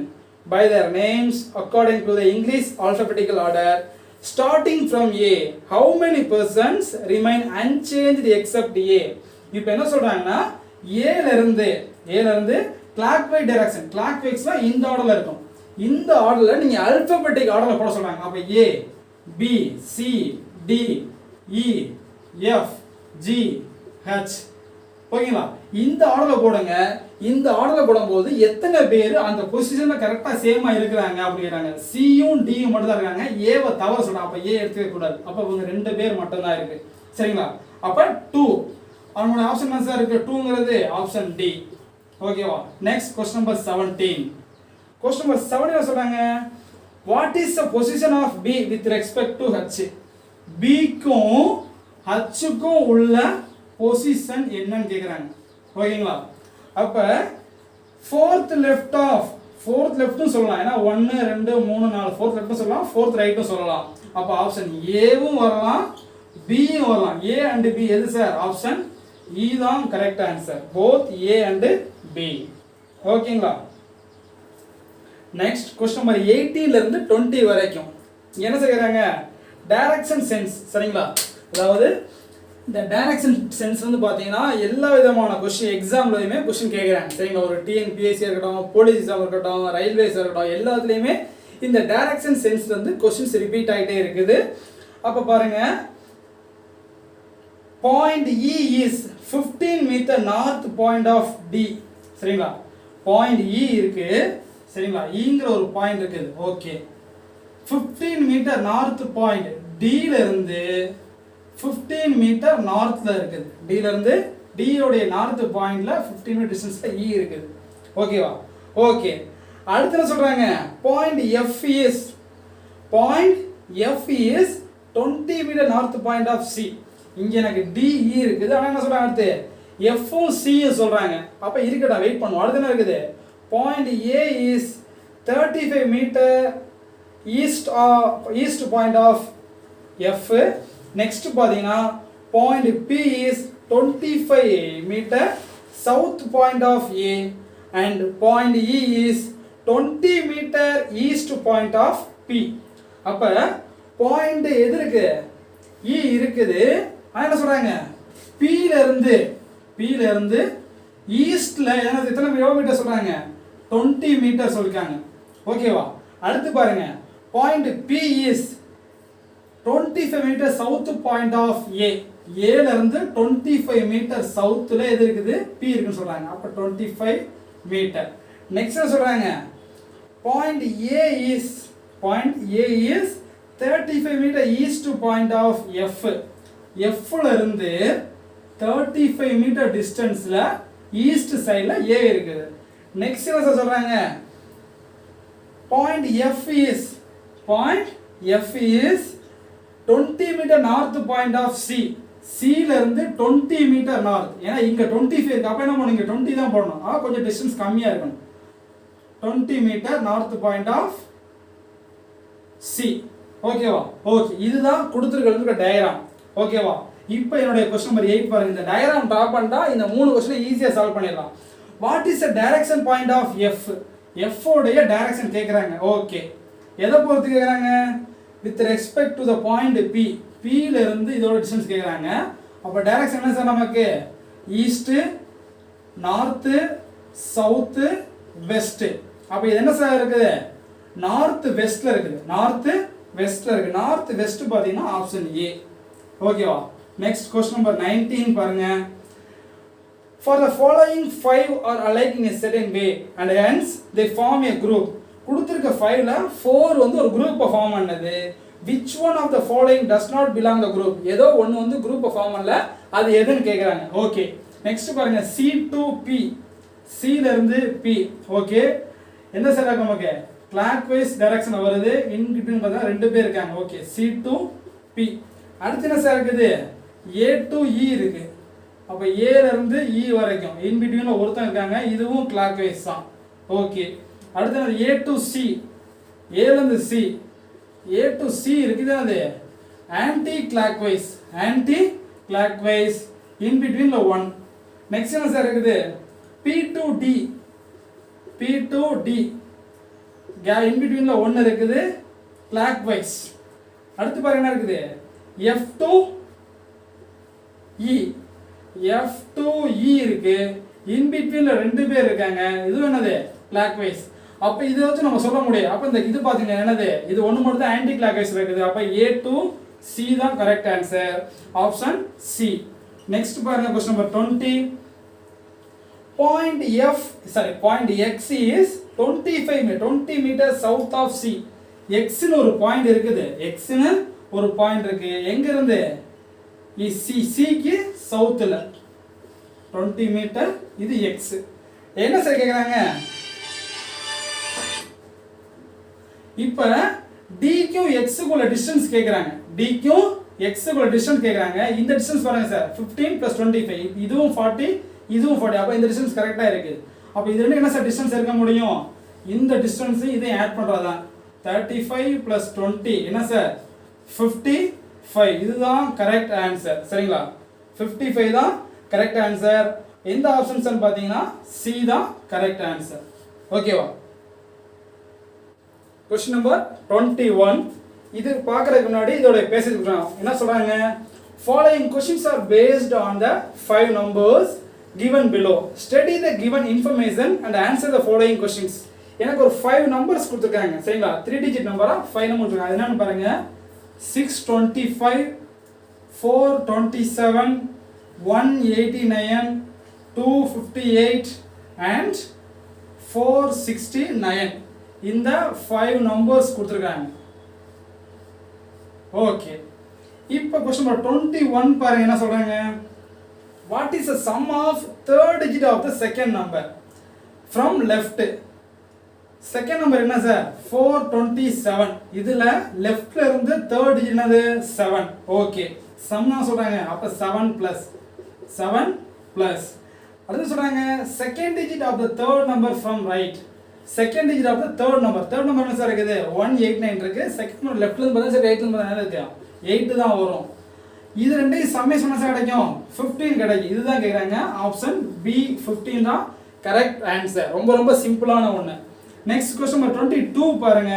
by their names according to the English alphabetical order starting from A, how many persons remain unchanged except A? இப்போ என்ன சொல்றாங்கன்னா A ல இருந்து clockwise direction, clockwise இந்த ஆர்டர்ல இருக்கும். இந்த ஆர்டர்ல நீங்க alphabetic ஆர்டர்ல போட சொல்றாங்க. அப்ப A, B, C, D, E, F, G, H. ஓகேங்களா, இந்த ஆர்டர்ல போடுங்க. இந்த ஆர்டர்ல போடும்போது எத்தனை பேர் அந்த பொசிஷன்ல கரெக்டா சேமா இருக்கிறாங்க அப்படிங்கறாங்க. சியும் டியும் மட்டும் தான் இருக்காங்க. ஏவை தவற சொல்றாங்க. அப்ப ஏ எடுத்துக்க கூடாது. அப்ப இவங்க ரெண்டு பேர் மட்டும் தான் இருக்கு. சரிங்களா, அப்ப 2 அவங்களோட ஆப்ஷன் என்ன சார் இருக்கு? 2ங்கிறது ஆப்ஷன் டி. ஓகேவா. Next question number 17. Question number 17 என்ன சொல்றாங்க? What is the position of B with respect to H? B க்கும் ஹச் க்கும் உள்ள பொசிஷன் என்னன்னு கேக்குறாங்க. ஓகேங்களா, அப்ப fourth left னு சொல்லலாம். ஏனா 1 2 3 4 fourth left னு சொல்லலாம், fourth right னு சொல்லலாம். அப்ப ஆப்ஷன் A வும் வரலாம், B யும் வரலாம். A and B எது சார்? ஆப்ஷன் E தான் correct answer. both A and B. ஓகேங்களா. நெக்ஸ்ட் क्वेश्चन நம்பர் 18 ல இருந்து 20 வரைக்கும் என்ன செய்றாங்க? Direction sense. சரிங்களா, அதாவது இந்த டைரக்ஷன் சென்ஸ் வந்து பாத்தீங்கன்னா எல்லா விதமான क्वेश्चन எக்ஸாம்லயுமே क्वेश्चन கேக்குறாங்க. சரிங்களா, ஒரு டிஎன்பிஎஸ்சி இருக்கட்டும், போலீஸ் எக்ஸாம் இருக்கட்டும், ரயில்வேஸ் இருக்கட்டும், எல்லாத்துலயுமே இந்த டைரக்ஷன் சென்ஸ்ல இருந்து क्वेश्चंस ரிப்பீட் ஆயிட்டே இருக்குது. அப்ப பாருங்க, point E is 15 meter north point of D. சரிங்களா, பாயிண்ட் E இருக்கு. சரிங்களா, Eங்கிற ஒரு பாயிண்ட் இருக்குது. Okay, 15 metre north point D ல இருந்து 15 மீட்டர் நார்த்ல இருக்குது. D ல இருந்து D உடைய நார்த் பாயிண்ட்ல 15 மீட்டர் டிஸ்டன்ஸ்ல E இருக்குது. ஓகேவா. ஓகே, அடுத்து என்ன சொல்றாங்க? Point F is 20 metre north point of C. இங்க எனக்கு D E இருக்குது. ஆனா என்ன சொல்றாங்க? அடுத்து F உம் C யும் சொல்றாங்க. அப்ப இருக்கடா, வெயிட் பண்ணுவோம். அடுத்து என்ன இருக்குது? Point A is 35 metre east point of F. Next பாத்தீங்கன்னா point P is 25 metre south point of A and point E is 20 metre east point of P. அப்ப பாயிண்ட் எது இருக்கு? E இருக்குது. ஆனா என்ன சொல்றாங்க? P ல இருந்து ஈஸ்ட்ல எத்தனை கிலோமீட்டர் சொல்றாங்க? 20 மீட்டர் சொல்லிருக்காங்க. ஓகேவா. அடுத்து பாருங்க, point P is 25 metre south point of A. A ல இருந்து 25 மீட்டர் சவுத்ல எது இருக்குது? P இருக்குன்னு சொல்றாங்க. அப்ப 25 மீட்டர். நெக்ஸ்ட் என்ன சொல்றாங்க? Point A is 35 metre east point of F. F ல இருந்து 35 மீட்டர் டிஸ்டன்ஸ்ல ஈஸ்ட் சைடுல A இருக்குது. நெக்ஸ்ட் என்ன சொல்றாங்க? Point F is 20 metre north point of C. C ல இருந்து 20 மீட்டர் நார்த். ஏன்னா இங்க 25 இருக்கு. அப்ப என்ன பண்ணுங்க? 20 தான் போடணும். கொஞ்சம் டிஸ்டன்ஸ் கம்மியா இருக்கணும். 20 metre north point of C. ஓகேவா. ஓகே, இதுதான் கொடுத்திருக்கிற டயகிராம். ஓகேவா. இப்போ என்னுடைய क्वेश्चन நம்பர் 8 பாருங்க. இந்த டயகிராம் டிரா பண்ணிட்டா இந்த மூணு क्वेश्चन ஈஸியா சால்வ் பண்ணிடலாம். What is the direction point of F? F உடைய டைரக்ஷன் கேக்குறாங்க. ஓகே. எதை பொறுத்து கேக்குறாங்க? with respect to the point P. P ல இருந்து இதோட டிஸ்டன்ஸ் கேக்குறாங்க. அப்ப டைரக்ஷன் என்ன சார் நமக்கு? East, north, south, west. அப்ப இது என்ன சார் இருக்குது? நார்த் வெஸ்ட்ல இருக்குது. நார்த் வெஸ்ட்ல இருக்கு. நார்த் வெஸ்ட் பாத்தீங்கன்னா ஆப்ஷன் A. ஓகேவா? நெக்ஸ்ட் क्वेश्चन நம்பர் 19 பாருங்க. For the following 5 are alike in a certain way and hence they form a group. கொடுத்திருக்க 5ல 4 வந்து ஒரு குரூப்பை ஃபார்ம் பண்ணது. which one of the following does not belong the group? ஏதோ ஒன்னு வந்து குரூப்பை ஃபார்ம் பண்ணல. அது எதுன்னு கேக்குறாங்க. ஓகே. நெக்ஸ்ட் பாருங்க C to P. C ல இருந்து P. ஓகே. எந்த சைடுல நமக்கு clockwise direction வருது. in between பார்த்தா ரெண்டு பேர் இருக்காங்க. ஓகே. C to P. அடுத்து என்ன சார் இருக்குது? A to E இருக்கு. அப்ப A ல இருந்து E வரைக்கும் in betweenல ஒருத்தன் இருக்காங்க. இதுவும் clockwise தான். ஓகே. அடுத்து A to C. A ல இருந்து C. A to C இருக்குது அது anti clockwise. anti clockwise in betweenல 1. Next என்ன சார் இருக்குது? P to D. P to D. in betweenல 1 இருக்குது clockwise. அடுத்து பாருங்க என்ன இருக்குது? F to E. F to E இருக்கு. in betweenல ரெண்டு பேர் இருக்காங்க. இது என்னது? clockwise. அப்ப இத வச்சு நம்ம சொல்ல முடியும். அப்ப இந்த இது பாத்தீங்க என்னது? இது ஒண்ணு மட்டும் தான் ஆன்டி கிளாக்வைஸ் இருக்குது. அப்ப A to C தான் correct answer. Option C. Next பாருங்க question number 20. Point X is 20 meters south of C. X னு ஒரு பாயிண்ட் இருக்குது. X னு ஒரு பாயிண்ட் இருக்கு. எங்க இருந்து? C க்கு சவுத்ல 20 மீட்டர். இது X. என்ன சார் கேக்குறாங்க? இப்ப D க்கும் X க்குள்ள டிஸ்டன்ஸ் கேக்குறாங்க. D க்கும் X க்குள்ள டிஸ்டன்ஸ் கேக்குறாங்க. இந்த டிஸ்டன்ஸ் பாருங்க சார் 15 + 25. இதுவும் 40, இதுவும் 40. அப்ப இந்த டிஸ்டன்ஸ் கரெக்ட்டா இருக்கு. அப்ப இது ரெண்டும் என்ன சார் டிஸ்டன்ஸ் இருக்க முடியும்? இந்த டிஸ்டன்ஸ் இதை ஆட் பண்றதா 35 + 20 என்ன சார் 55. இதுதான் கரெக்ட் ஆன்சர். சரிங்களா? 55 தான் கரெக்ட் ஆன்சர். எந்த ஆப்ஷன்ஸ் பாத்தீங்கன்னா C தான் கரெக்ட் ஆன்சர். ஓகேவா? Question number 21. இது பார்க்கறதுக்கு முன்னாடி இதோட பேசிட்டு இருக்கோம். என்ன சொல்றாங்க? Following questions are based on the 5 numbers given below. Study the given information and answer the following questions. எனக்கு ஒரு 5 நம்பர்ஸ் கொடுத்திருக்காங்க. சரிங்களா? 3 டிஜிட் நம்பரா 5 நம்பர் கொடுத்திருக்காங்க. அது என்னன்னு பாருங்க. 625, 427, 189, 258 and 469. இந்த 5 நம்பர்ஸ் கொடுத்திருக்காங்க. ஓகே. இப்போ क्वेश्चन நம்பர் 21 பாருங்க என்ன சொல்றாங்க? What is the sum of third digit of the second number from left? Second number என்ன சார்? 427. இதுல லெஃப்ட்ல இருந்து தேர்ட் டிஜிட் என்னது? 7. ஓகே. சம்னா சொல்றாங்க. அப்ப 7 plus அடுத்து சொல்றாங்க second digit of the third number from right. Second digit of the third number என்ன சார் இருக்குது? 189 இருக்கு. செகண்ட் நம்பர் லெஃப்ட்ல இருந்து பார்த்தா சார் ரைட்ல இருந்து பார்த்தா என்ன இருக்கு? 8 தான் வரும். இது ரெண்டையும் சம்மேஷன் பண்ணா சார் கிடைக்கும் 15 கிடைக்கும். இதுதான் கேக்குறாங்க. ஆப்ஷன் B 15 தான் கரெக்ட் ஆன்சர். ரொம்ப ரொம்ப சிம்பிளான ஒண்ணு. நெக்ஸ்ட் क्वेश्चन நம்பர் 22 பாருங்க.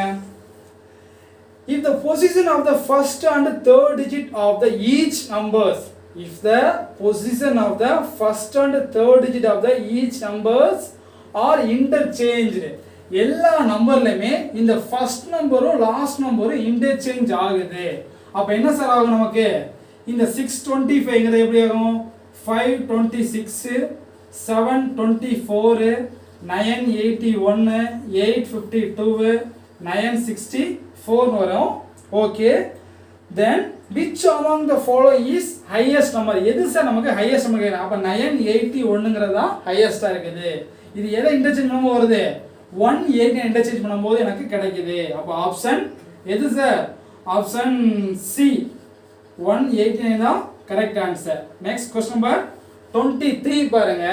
If the position of the first and third digit of the each numbers, if the position of the first and third digit of the each numbers are interchanged, எல்லா நம்பர்லயுமே இந்த first நம்பரும் last நம்பரும் interchange ஆகுது. அப்ப என்ன sir ஆகும் நமக்கு? இந்த 625ங்கிறது எப்படி ஆகும்? 526, 724, 981, 852, 964 வரும். Okay. then which among the following is highest number? எது சார் நமக்கு highest number கேக்குறாங்க. அப்ப 981ங்கிறது தான் ஹையஸ்டா இருக்குது. இது எதை இன்டர்சேஞ்ச் பண்ணும்போது வருது? 189 இன்டர்சேஞ்ச் பண்ணும்போது எனக்கு கிடைக்குது. அப்ப ஆப்ஷன் எது சார்? ஆப்ஷன் C 189 தான் correct answer. Next question number 23 பாருங்க.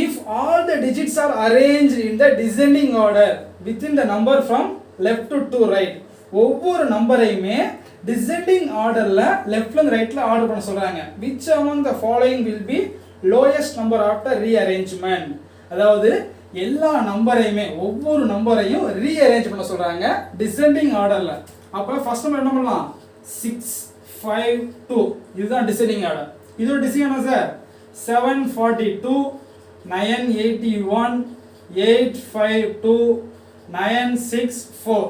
If all the digits are arranged in the descending order within the number from left to right, ஒவ்வொரு நம்பரையுமே descending ஆர்டர்ல லெஃப்ட்ல இருந்து ரைட்ல ஆர்டர் பண்ண சொல்றாங்க. which among the following will be lowest number after rearrangement? அதாவது எல்லா நம்பரையுமே ஒவ்வொரு நம்பரையும் ரீஅரேஞ்ச் பண்ண சொல்றாங்க டிசெண்டிங் ஆர்டர்ல. அப்ப ஃபர்ஸ்ட் நம்பர் என்ன பண்ணலாம் 652 இதுதான் டிசெண்டிங் ஆர்டர். இதோட டிசெண்டிங் என்ன சார் 742 981 852 964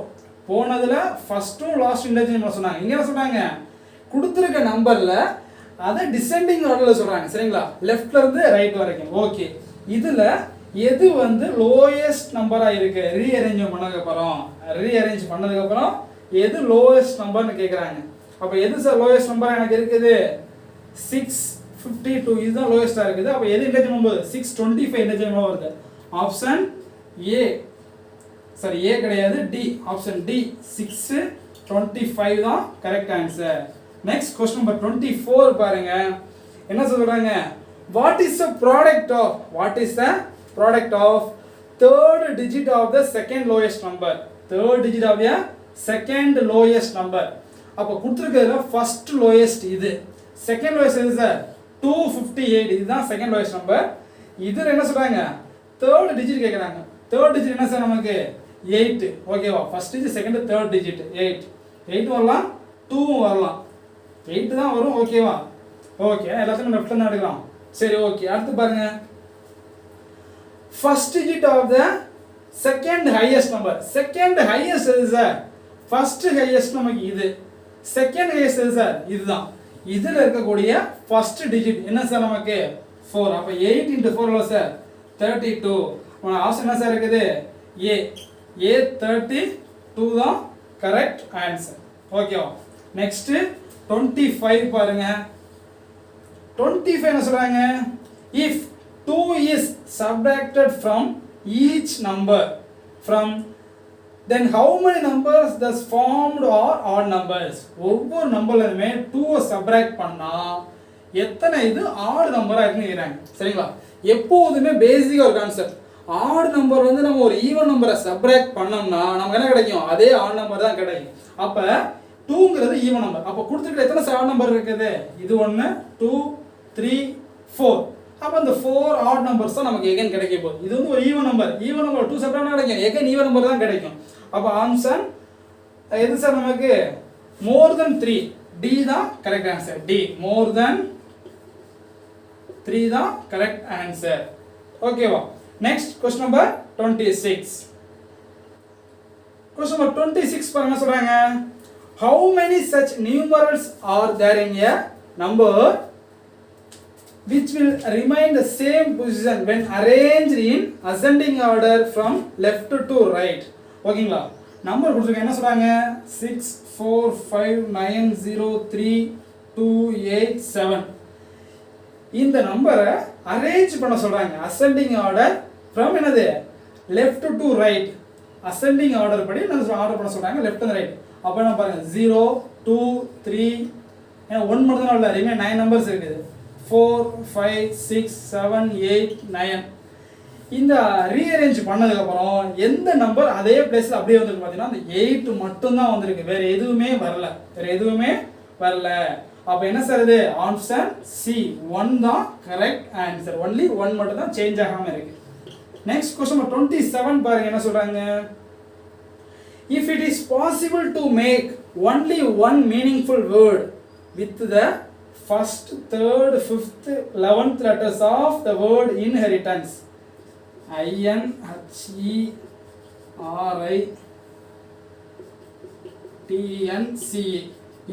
போனதுல ஃபர்ஸ்டும் லாஸ்ட் இன்டர்சேஞ்ச் பண்ண சொன்னாங்க. இங்க என்ன சொன்னாங்க கொடுத்திருக்க நம்பர்ல அதை டிசெண்டிங் ஆர்டர்ல சொல்றாங்க சரிங்களா லெஃப்ட்ல இருந்து ரைட் வரைக்கும். ஓகே இதுல எது வந்து லோயஸ்ட் நம்பரா இருக்கு ரீஅரேஞ்ச் பண்ணதுக்கு அப்புறம் எது லோயஸ்ட் நம்பர்னு கேக்குறாங்க. அப்ப எது சார் லோயஸ்ட் நம்பர் எனக்கு இருக்குது 652 இதுதான் லோயஸ்டா இருக்குது. அப்ப எது இன்டர்சேஞ்ச் பண்ணும்போது 625 இன்டர்சேஞ்ச் வருது. ஆப்ஷன் ஏ சாரி ஏ கிடையாது டி ஆப்ஷன் டி 625 தான் correct answer. Next question number 24 பாருங்க என்ன சொல்றாங்க what is the product of third digit of the second lowest number அப்ப கொடுத்திருக்கிறதுல first lowest இது second lowest எது சார் 258 இதுதான் second lowest number. இதுல என்ன சொல்றாங்க third digit கேக்குறாங்க. third digit என்ன சார் நமக்கு 8 ஓகேவா first digit second third digit 8 வரலாம் 2 வரலாம் 8 தான் வரும் ஓகேவா ஓகே எல்லாத்தையும் லெஃப்ட்ல இருந்து எடுக்கலாம் சரி ஓகே அடுத்து பாருங்க first digit of the second highest number எது சார் first highest நமக்கு இது second highest எது சார் இதுதான் இதுல இருக்கக்கூடிய first digit என்ன சார் நமக்கு 4 அப்ப 8 into 4 எவ்வளவு சார் 32 உங்க ஆப்ஷன் என்ன சார் இருக்குது A 32 தான் கரெக்ட் ஆன்சர் ஓகேவா நெக்ஸ்ட் 25 பாருங்க 25 என்ன சொல்றாங்க if 2 is subtracted from each number then how many numbers thus formed are odd numbers ஒவ்வொரு நம்பர்லயுமே 2 சப்ட்ராக்ட் பண்ணா எத்தனை இது ஆட் நம்பரா இருக்குன்னு கேக்குறாங்க சரிங்களா எப்போதுமே பேசிக்கா ஒரு கான்செப்ட் ஆட் நம்பர் வந்து நம்ம ஒரு ஈவன் நம்பரை சப்ட்ராக்ட் பண்ணோம்னா நமக்கு என்ன கிடைக்கும் அதே ஆட் நம்பர் தான் கிடைக்கும் அப்ப 2ங்கிறது ஈவன் நம்பர் அப்ப கொடுத்துக்கிட்ட எத்தனை ஆட் நம்பர் இருக்குது இது 1 2 3 4 அப்ப அந்த 4 ஆட் நம்பர்ஸ் தான் நமக்கு எகைன் கிடைக்க போகுது இது வந்து ஒரு ஈவன் நம்பர் 2 செப்பரேட்டா கிடைக்கும் எகைன் ஈவன் நம்பர் தான் கிடைக்கும் அப்ப ஆன்சர் எது சார் நமக்கு மோர் தென் 3 டி தான் கரெக்ட் ஆன்சர் டி மோர் தென் 3 தான் கரெக்ட் ஆன்சர் ஓகேவா next question number 26 question number 26 பாருங்க சொல்றாங்க how many such numerals are there in a number which will remain the same position when arranged in ascending order from left to right ஓகேங்களா number கொடுத்துருக்காங்க என்ன சொல்றாங்க 645903287 இந்த நம்பரை arrange பண்ண சொல்றாங்க ascending order from என்னது left to right ascending order படி நம்ம ஆர்டர் பண்ண சொல்றாங்க left and right அப்ப என்ன பாருங்க 0 2 3 ஏன்னா 1 மட்டும் தான் இல்ல ரிமைன் 9 நம்பர்ஸ் இருக்குது 4 5 6 7 8 9 இந்த ரீஅரேஞ்ச் பண்ணதுக்கு அப்புறம் எந்த நம்பர் அதே பிளேஸ்ல அப்படியே வந்திருக்கு பாத்தீங்கன்னா அந்த 8 மட்டும் தான் வந்திருக்கு வேற எதுவுமே வரல அப்ப என்ன சார் இது ஆன்சர் சி 1 தான் கரெக்ட் ஆன்சர் only 1 மட்டும் தான் சேஞ்ச் ஆகாம இருக்கு நெக்ஸ்ட் क्वेश्चन நம்பர் 27 பாருங்க என்ன சொல்றாங்க if it is possible to make only one meaningful word with the first third fifth 11th letters of the word inheritance INHERITNC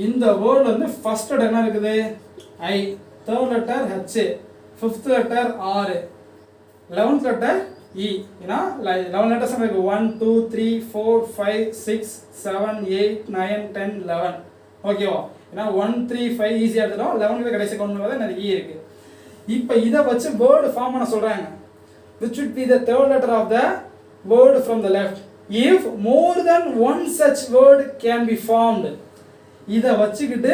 இந்த word வந்து ஃபர்ஸ்ட் லெட்டர் என்ன இருக்குது I third letter H fifth letter R 11th letter E ஏனா 11 letters இருக்கு 1 2 3 4 5 6 7 8 9 10 11 ஓகேவா ஏனா 1 3 5 ஈஸியா எடுத்துறோம் 11 க்கு கடைசி கவுண்ட் பண்ணா எனக்கு E இருக்கு இப்போ இத வச்சு வேர்ட் ஃபார்ம் பண்ண சொல்றாங்க which would be the third letter of the word from the left if more than one such word can be formed இத வச்சுக்கிட்டு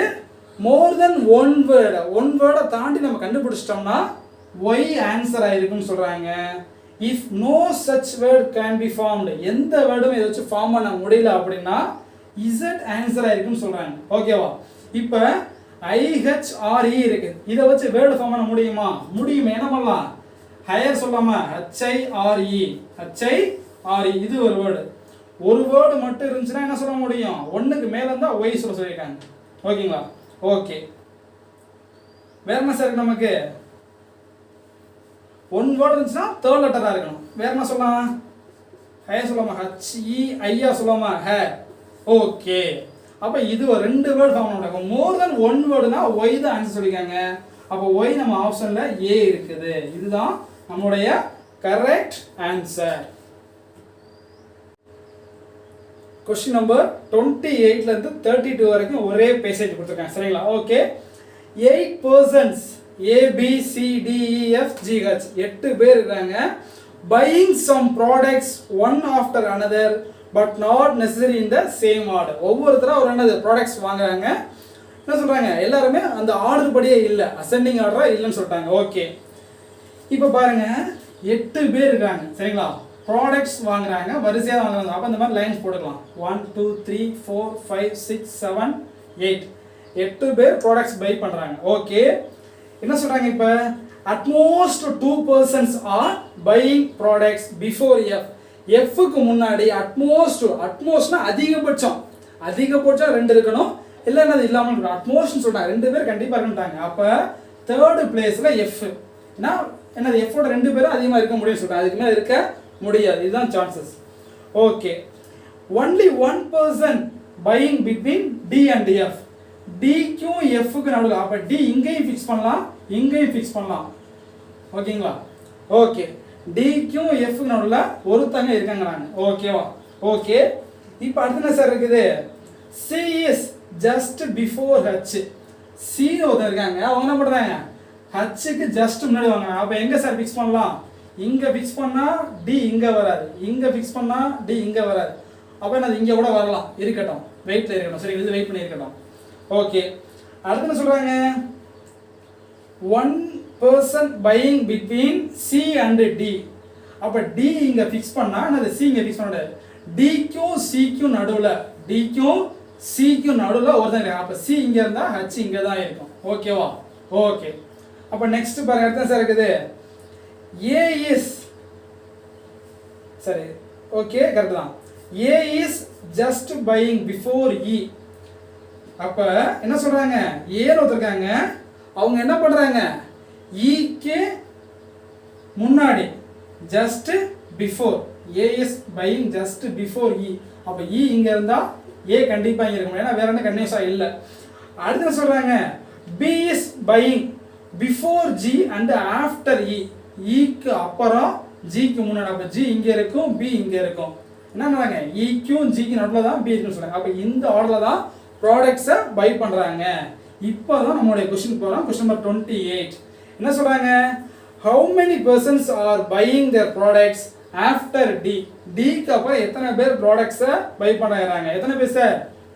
more than one word தாண்டி நம்ம கண்டுபிடிச்சிட்டோம்னா y ஆன்சர் ஆயிருக்குன்னு சொல்றாங்க if no such word can be formed எந்த வேர்டும் இத வச்சு form பண்ண முடியல அப்படினா z ஆன்சர் ஆயிருக்குன்னு சொல்றாங்க ஓகேவா இப்போ IHRE இருக்கு இத வச்சு வேர்ட் ஃபார்ம் பண்ண முடியுமா முடியும் என்ன பண்ணலாம் ஹையர் சொல்லாமா HIRE இது ஒரு வேர்டு. ஒரு வேர்டு மட்டும் இருந்துச்சுன்னா என்ன சொல்ல முடியும்? ஒன்றுக்கு மேலே இருந்தால் ஒய் சொல்லியிருக்காங்க. ஓகேங்களா? ஓகே, வேற என்ன சார் இருக்கு நமக்கு? ஒன் வேர்டு இருந்துச்சுன்னா தேர்ட் லெட்டராக இருக்கணும். வேற என்ன சொல்லலாம்? ஹையர் சொல்லாமா HEIR சொல்லாமா ஹே. ஓகே, அப்போ இது ஒரு ரெண்டு வேர்டு ஃபார்ம் பண்ணுறாங்க. மோர் தென் ஒன் வேர்டுனா ஒய் தான் ஆன்சர் சொல்லியிருக்காங்க. அப்போ ஒய் நம்ம ஆப்ஷனில் ஏ இருக்குது. இதுதான் நம்மளுடைய கரெக்ட் ஆன்சர். கொஸ்டின் நம்பர் 28லேருந்து 32 வரைக்கும் ஒரே பேசேஜ் கொடுத்துருக்காங்க. சரிங்களா? ஓகே, 8 persons ABCDEFGH 8 பேர் இருக்காங்க. buying some products one after another but not necessary in the same order. ஒவ்வொருத்தரா ஒரு என்னது ப்ராடக்ட்ஸ் வாங்குறாங்க. என்ன சொல்றாங்க? எல்லாருமே அந்த ஆர்டர் படியே இல்லை, அசெண்டிங் ஆர்டரா இல்லைன்னு சொல்லிட்டாங்க. ஓகே, இப்போ பாருங்க 8 பேர் இருக்காங்க. சரிங்களா? ப்ராடக்ட்ஸ் வாங்குறாங்க, வரிசையாக வாங்குறாங்க. அப்போ இந்த மாதிரி லைன்ஸ் போட்டுக்கலாம். 1 2 3 4 5 6 7 8 8 பேர் ப்ராடக்ட்ஸ் பை பண்ணுறாங்க. ஓகே, என்ன சொல்கிறாங்க? இப்போ at most 2 persons are buying products before எஃப்க்கு முன்னாடி அட்மோஸ்ட்னா அதிகபட்சம் 2 இருக்கணும், இல்லை என்னது இல்லாமல் இருக்கணும். அட்மோஸ்ட்னு சொல்கிறாங்க, 2 பேர் கண்டிப்பாக இருக்கணுட்டாங்க. அப்போ தேர்டு பிளேஸில் எஃப். ஏன்னா என்னது எஃபோட 2 பேரும் அதிகமாக இருக்க முடியும்னு சொல்கிறாங்க. அதுக்கு மேலே இருக்க முடியாது. இதுதான் chances. Okay, only 1 person buying between D and F. டிக்கும் எஃப்க்கு நடுவில். அப்போ டி இங்கேயும் ஃபிக்ஸ் பண்ணலாம், இங்கேயும் ஃபிக்ஸ் பண்ணலாம். ஓகேங்களா? ஓகே, டிக்கும் எஃப்க்கு நடுவில் ஒருத்தங்க இருக்காங்கிறாங்க. ஓகேவா? ஓகே, இப்போ அடுத்து என்ன சார் இருக்குது? C is just before H. C ஒருத்தர் இருக்காங்க, அவங்க என்ன பண்ணுறாங்க? ஹச்சுக்கு ஜஸ்ட் முன்னாடி வாங்க. அப்போ எங்கே சார் ஃபிக்ஸ் பண்ணலாம்? இங்கே ஃபிக்ஸ் பண்ணால் டி இங்கே வராது, இங்கே ஃபிக்ஸ் பண்ணால் டி இங்கே வராது. அப்போ என்னது இங்கே கூட வரலாம், இருக்கட்டும், வெயிட்டில் இருக்கட்டும். சரி, இது வெயிட் பண்ணி இருக்கட்டும். ஓகே, அடுத்து என்ன சொல்கிறாங்க? 1 person buying between C and D. அப்போ D இங்கே ஃபிக்ஸ் பண்ணால் என்னது C இங்கே ஃபிக்ஸ் பண்ண டிக்கும் சிக்கும் நடுவில், டிக்கும் சிக்கும் நடுவில் ஒருத்தங்க. அப்போ சி இங்கே இருந்தால் ஹச் இங்கே தான் இருக்கும். ஓகேவா? ஓகே, அப்போ நெக்ஸ்ட் பாருங்க, அடுத்த சார் இருக்குது ஏ இஸ். சரி, ஓகே, கரெக்ட் தான். ஏ is just buying before E. அப்போ என்ன சொல்கிறாங்க? ஏன்னு ஒருத்தருக்காங்க, அவங்க என்ன பண்ணுறாங்க? இக்கு முன்னாடி just before. A is buying just before E. அப்போ இ இங்கே இருந்தால் ஏ கண்டிப்பாக இங்கே இருக்கும், ஏன்னா வேற என்ன கன்யூஸாக இல்லை. அடுத்து என்ன சொல்கிறாங்க? B is buying before G and after E. இக்கு அப்புறம் ஜிக்கு முன்னாடி. அப்போ ஜி இங்கே இருக்கும், பி இங்கே இருக்கும். என்ன பண்ணுறாங்க? இக்கும் ஜிக்கு நடுவில் தான் பி இருக்குன்னு சொல்கிறாங்க. அப்போ இந்த ஆர்டரில் தான் ப்ராடக்ட்ஸை பை பண்ணுறாங்க. இப்போ தான் நம்மளுடைய கொஸ்டின் போகிறோம். கொஸ்டின் நம்பர் 28 என்ன சொல்கிறாங்க? How many persons are buying their products after D. டிக்கு அப்புறம் எத்தனை பேர் ப்ராடக்ட்ஸை பை பண்ணுறாங்க? எத்தனை பேர் சார்?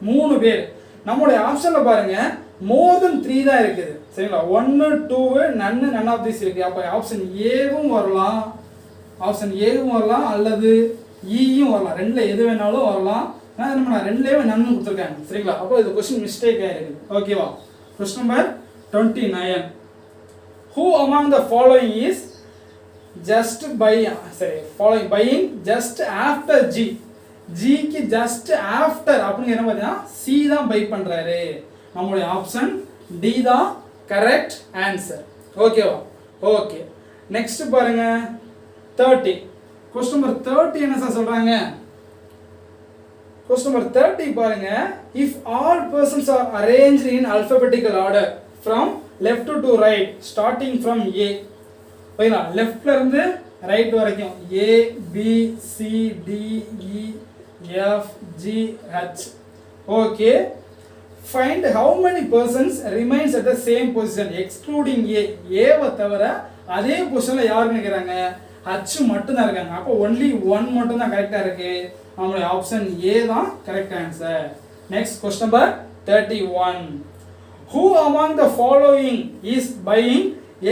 3 பேர். நம்மளுடைய ஆப்ஷனில் பாருங்கள், மோர் தென் 3 தான் இருக்குது. சரிங்களா? 1 2 நன் ஆஃப் திஸ் இருக்குது. அப்போ ஆப்ஷன் ஏவும் வரலாம், அல்லது இயும் வரலாம். 2ல் எது வேணாலும் வரலாம். ஆனால் நம்ம 2லேயே நன்னு கொடுத்துருக்காங்க. சரிங்களா? அப்போ இது கொஸ்டின் மிஸ்டேக் ஆகிருக்குது. ஓகேவா? Question number 29. Who among the following is just by. சரி, following buying just after G. ஜிக்கு ஜஸ்ட் ஆஃப்டர் அப்படின்னு என்ன பார்த்தீங்கன்னா சி தான் பை பண்ணுறாரு. நம்மளுடைய ஆப்ஷன் டி தான் கரெக்ட் ஆன்சர். ஓகேவா? ஓகே, நெக்ஸ்ட் பாருங்க 30. கொஸ்டின் நம்பர் 30 என்ன சார் சொல்கிறாங்க? கொஸ்டின் நம்பர் 30 பாருங்க. If all persons are arranged in alphabetical order from left to right starting from A. ஓகேங்களா? லெஃப்ட்ல இருந்து ரைட் வரைக்கும் A B C D E F G H. Okay, find how many persons remains at the same position excluding A. ஏவை தவிர அதே பொசிஷனில் யாருன்னு நினைக்கிறாங்க? ஹச் மட்டும்தான் இருக்காங்க. அப்போ ஒன்லி 1 மட்டும் தான் கரெக்டாக இருக்கு. நம்மளுடைய ஆப்ஷன் ஏ தான் correct answer. Next question number 31. Who among the following is buying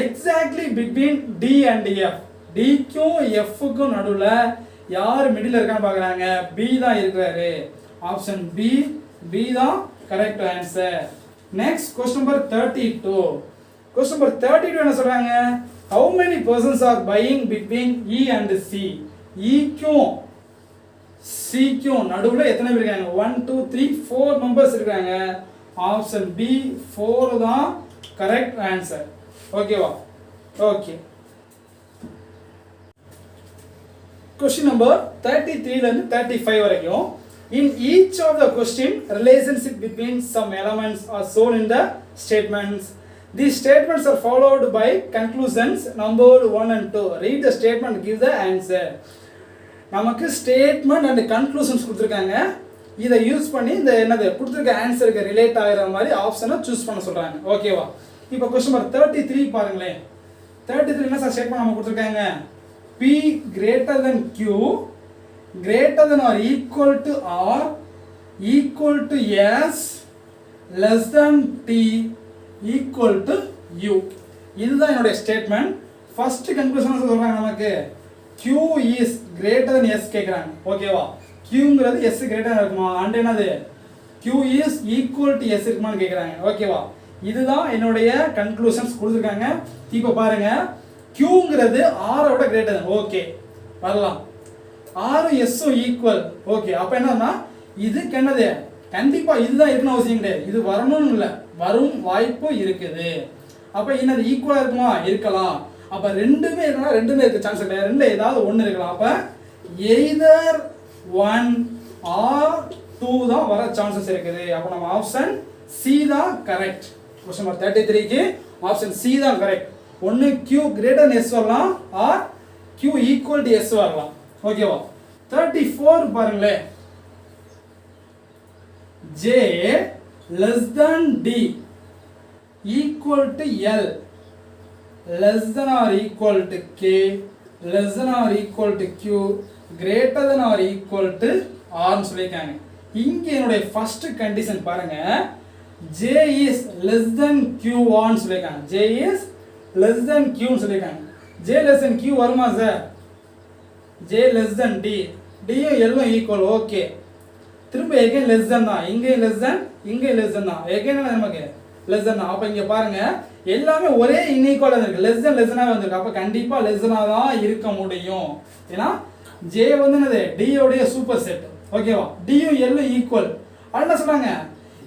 exactly between D and F? டிக்கும் எஃப்க்கும் நடுவில் யார் மிடில் இருக்கான்னு பார்க்குறாங்க? பி தான் இருக்கிறாரு. ஆப்ஷன் பி தான் correct answer. Next question number 32. Question number 32 என்ன சொல்கிறாங்க? how many persons are buying between E and C? ஈக்கும் சிக்கும் நடுவில் எத்தனை பேர் இருக்காங்க? 1 2 3 4 மெம்பர்ஸ் இருக்காங்க. ஆப்ஷன் பி 4 தான் கரெக்ட் ஆன்சர். ஓகேவா? ஓகே. கொஸ்டின் நம்பர் 33 ல இருந்து 35 வரைக்கும். In each of the question, relationship between some elements are shown in the statements. These statements are followed by conclusions numbered 1 and 2. Read the statement, give the answer. நமக்கு statement and conclusions கொடுத்துருக்காங்க. இதை use பண்ணி இந்த என்னது கொடுத்துருக்க ஆன்சருக்கு relate ஆகிற மாதிரி ஆப்ஷனை சூஸ் பண்ண சொல்கிறாங்க. ஓகேவா? இப்போ கொஸ்டின் நம்பர் 33 பாருங்களேன். 33 என்ன சார் ஸ்டேட்மெண்ட் நம்ம கொடுத்துருக்காங்க? P greater than Q greater than or equal to R equal to S less than T equal to U. இதுதான் என்னுடைய ஸ்டேட்மெண்ட். ஃபர்ஸ்ட் கன்க்ளூஷன் சொல்றாங்க நமக்கு Q is greater than S கேக்குறாங்க. ஓகேவா? Qங்கிறது S greater than இருக்குமா? And என்னது Q is equal to S இருக்குமான்னு கேக்குறாங்க. ஓகேவா? இதுதான் என்னுடைய கன்க்ளூஷன்ஸ் கொடுத்துருக்காங்க. இப்போ பாருங்க Qங்கிறது R ஓட greater than. ஓகே வரலாம். R S equal. ஓகே அப்போ என்னன்னா இதுக்கு என்னது கண்டிப்பா இதுதான் இருக்கணும் அவசியம் கிடையாது. இது வரணும்னு இல்லை, வரும் வாய்ப்பு இருக்குது. அப்போ என்னது ஈக்குவலா இருக்குமா? இருக்கலாம். அப்போ ரெண்டுமே இருக்கா? ரெண்டுமே இருக்க சான்ஸ் கிடையாது. ரெண்டுல ஏதாவது ஒன்று இருக்கலாம். அப்போ எய்தர் 1 or 2 தான் வர சான்சஸ் இருக்குது. அப்போ நம்ம ஆப்ஷன் சி தான் கரெக்ட். கொஸ்டின் நம்பர் 33க்கு ஆப்ஷன் சி தான் கரெக்ட். ஒன்று Q greater than S வரலாம் or Q equal to S வரலாம். ஓகேவா? 34 பாருங்களேன். J less than D equal to L less than or equal to K less than or equal to Q greater than or equal to R னு சொல்லிருக்காங்க. இங்க என்னுடைய first condition பாருங்க. J is less than Q னு சொல்லிருக்காங்க. J is less than Q னு சொல்லிருக்காங்க. J less than Q வருமா sir? J less than D D யும் L ஈக்குவல். ஓகே திரும்ப எகைன் லெஸ் than தான். இங்கேயும் லெஸ் than இங்கேயும் லெஸ் than தான். எகைன் நமக்கு லெஸ் than தான். அப்போ இங்கே பாருங்க எல்லாமே ஒரே இன்ஈக்குவலாக இருக்கு. லெஸ் than வந்திருக்கு. அப்போ கண்டிப்பாக லெஸ் than தான் இருக்க முடியும். ஏன்னா J வந்து என்னது D உடைய சூப்பர் செட். ஓகேவா? D யும் L ஈக்குவல். என்ன சொல்றாங்க?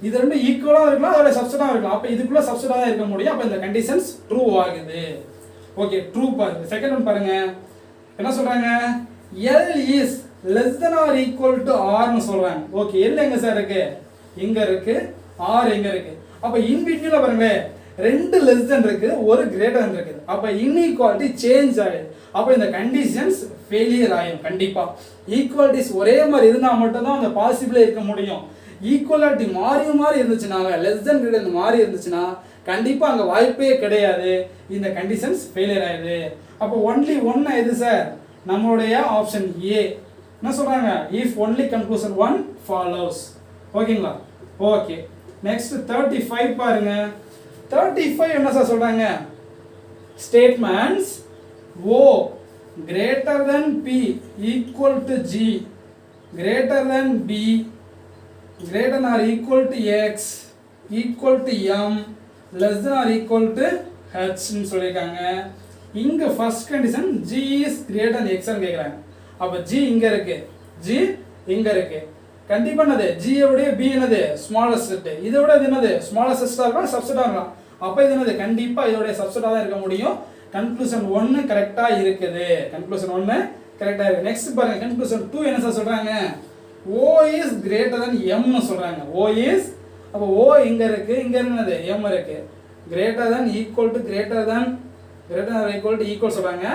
இது ரெண்டும் ஈக்குவலாக இருக்கலாம், அதோட சப்ஸ்டிட்டாக இருக்கலாம். அப்போ இதுக்குள்ள சப்ஸ்டிட்டாக தான் இருக்க முடியும். அப்போ இந்த கண்டிஷன்ஸ் ட்ரூ ஆகுது. ஓகே ட்ரூ பாருங்க. செகண்ட் ஒன் பாருங்க. என்ன சொல்றாங்க? L is less than or equal to R னு சொல்றாங்க. ஓகே L எங்க சார் இருக்கு? இங்க இருக்கு. R எங்க இருக்கு? அப்ப இன் பிட்வீன்ல பாருங்க ரெண்டு less than இருக்கு, ஒரு greater than இருக்கு. அப்ப இன்இக்வாலிட்டி சேஞ்ச் ஆகுது. அப்ப இந்த கண்டிஷன்ஸ் ஃபெயிலியர் ஆகும். கண்டிப்பா ஈக்குவாலிட்டிஸ் ஒரே மாதிரி இருந்தா மட்டும் தான் அந்த பாசிபிளே இருக்க முடியும். ஈக்குவாலிட்டி மாறி இருந்துச்சுனா லெஸ் than greater than மாறி இருந்துச்சுனா கண்டிப்பா அங்க வாய்ப்பே கிடையாது. இந்த கண்டிஷன்ஸ் ஃபெயிலியர் ஆகுது. அப்ப ஒன்லி ஒன் எது சார்? நம்மளுடைய ஆப்ஷன் ஏ. என்ன சொல்றாங்க? if only conclusion 1 follows. ஓகேங்களா? ஓகே நெக்ஸ்ட் 35 பாருங்க. 35 என்ன சார் சொல்றாங்க? Statements O greater than P equal to G greater than B greater than or equal to X equal to M less than or equal to H னு சொல்லிருக்காங்க. இங்க first condition G is greater than X னு கேக்குறாங்க. அப்ப G இங்க இருக்கு, G இங்க இருக்கு. கண்டிப்பா என்னது G விட B என்னது ஸ்மாலஸ்ட் செட். இதை விட இது என்னது ஸ்மாலஸ்ட் செட்டா இருக்கும், சப்செட்டா இருக்கும். அப்ப இது என்னது கண்டிப்பா இதோட சப்செட்டா தான் இருக்க முடியும். கன்க்ளூஷன் 1 கரெக்ட்டா இருக்குது. கன்க்ளூஷன் 1 கரெக்ட்டா இருக்கு. நெக்ஸ்ட் பாருங்க கன்க்ளூஷன் 2 என்ன சார் சொல்றாங்க? O is greater than M னு சொல்றாங்க. O is அப்ப O இங்க இருக்கு, இங்க என்னது M இருக்கு. greater than equal to greater than or equal to equal சொல்றாங்க.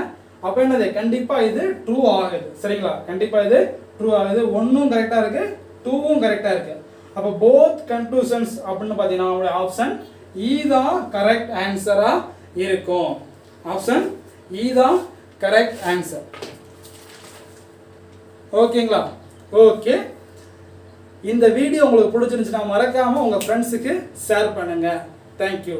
அப்ப என்னது கண்டிப்பா இது ட்ரூ ஆகுது. சரிங்களா? கண்டிப்பா இது ட்ரூ ஆகுது. 1ம் கரெக்ட்டா இருக்கு, 2ம் கரெக்ட்டா இருக்கு. அப்ப both conclusions அப்படினு பாத்தீங்கன்னா நம்மளுடைய ஆப்ஷன் E தான் கரெக்ட் ஆன்சரா இருக்கும். ஆப்ஷன் E தான் கரெக்ட் ஆன்சர். ஓகேங்களா? ஓகே இந்த வீடியோ உங்களுக்கு பிடிச்சிருந்துச்சுன்னா மறக்காம உங்க ஃப்ரெண்ட்ஸுக்கு ஷேர் பண்ணுங்க. Thank you.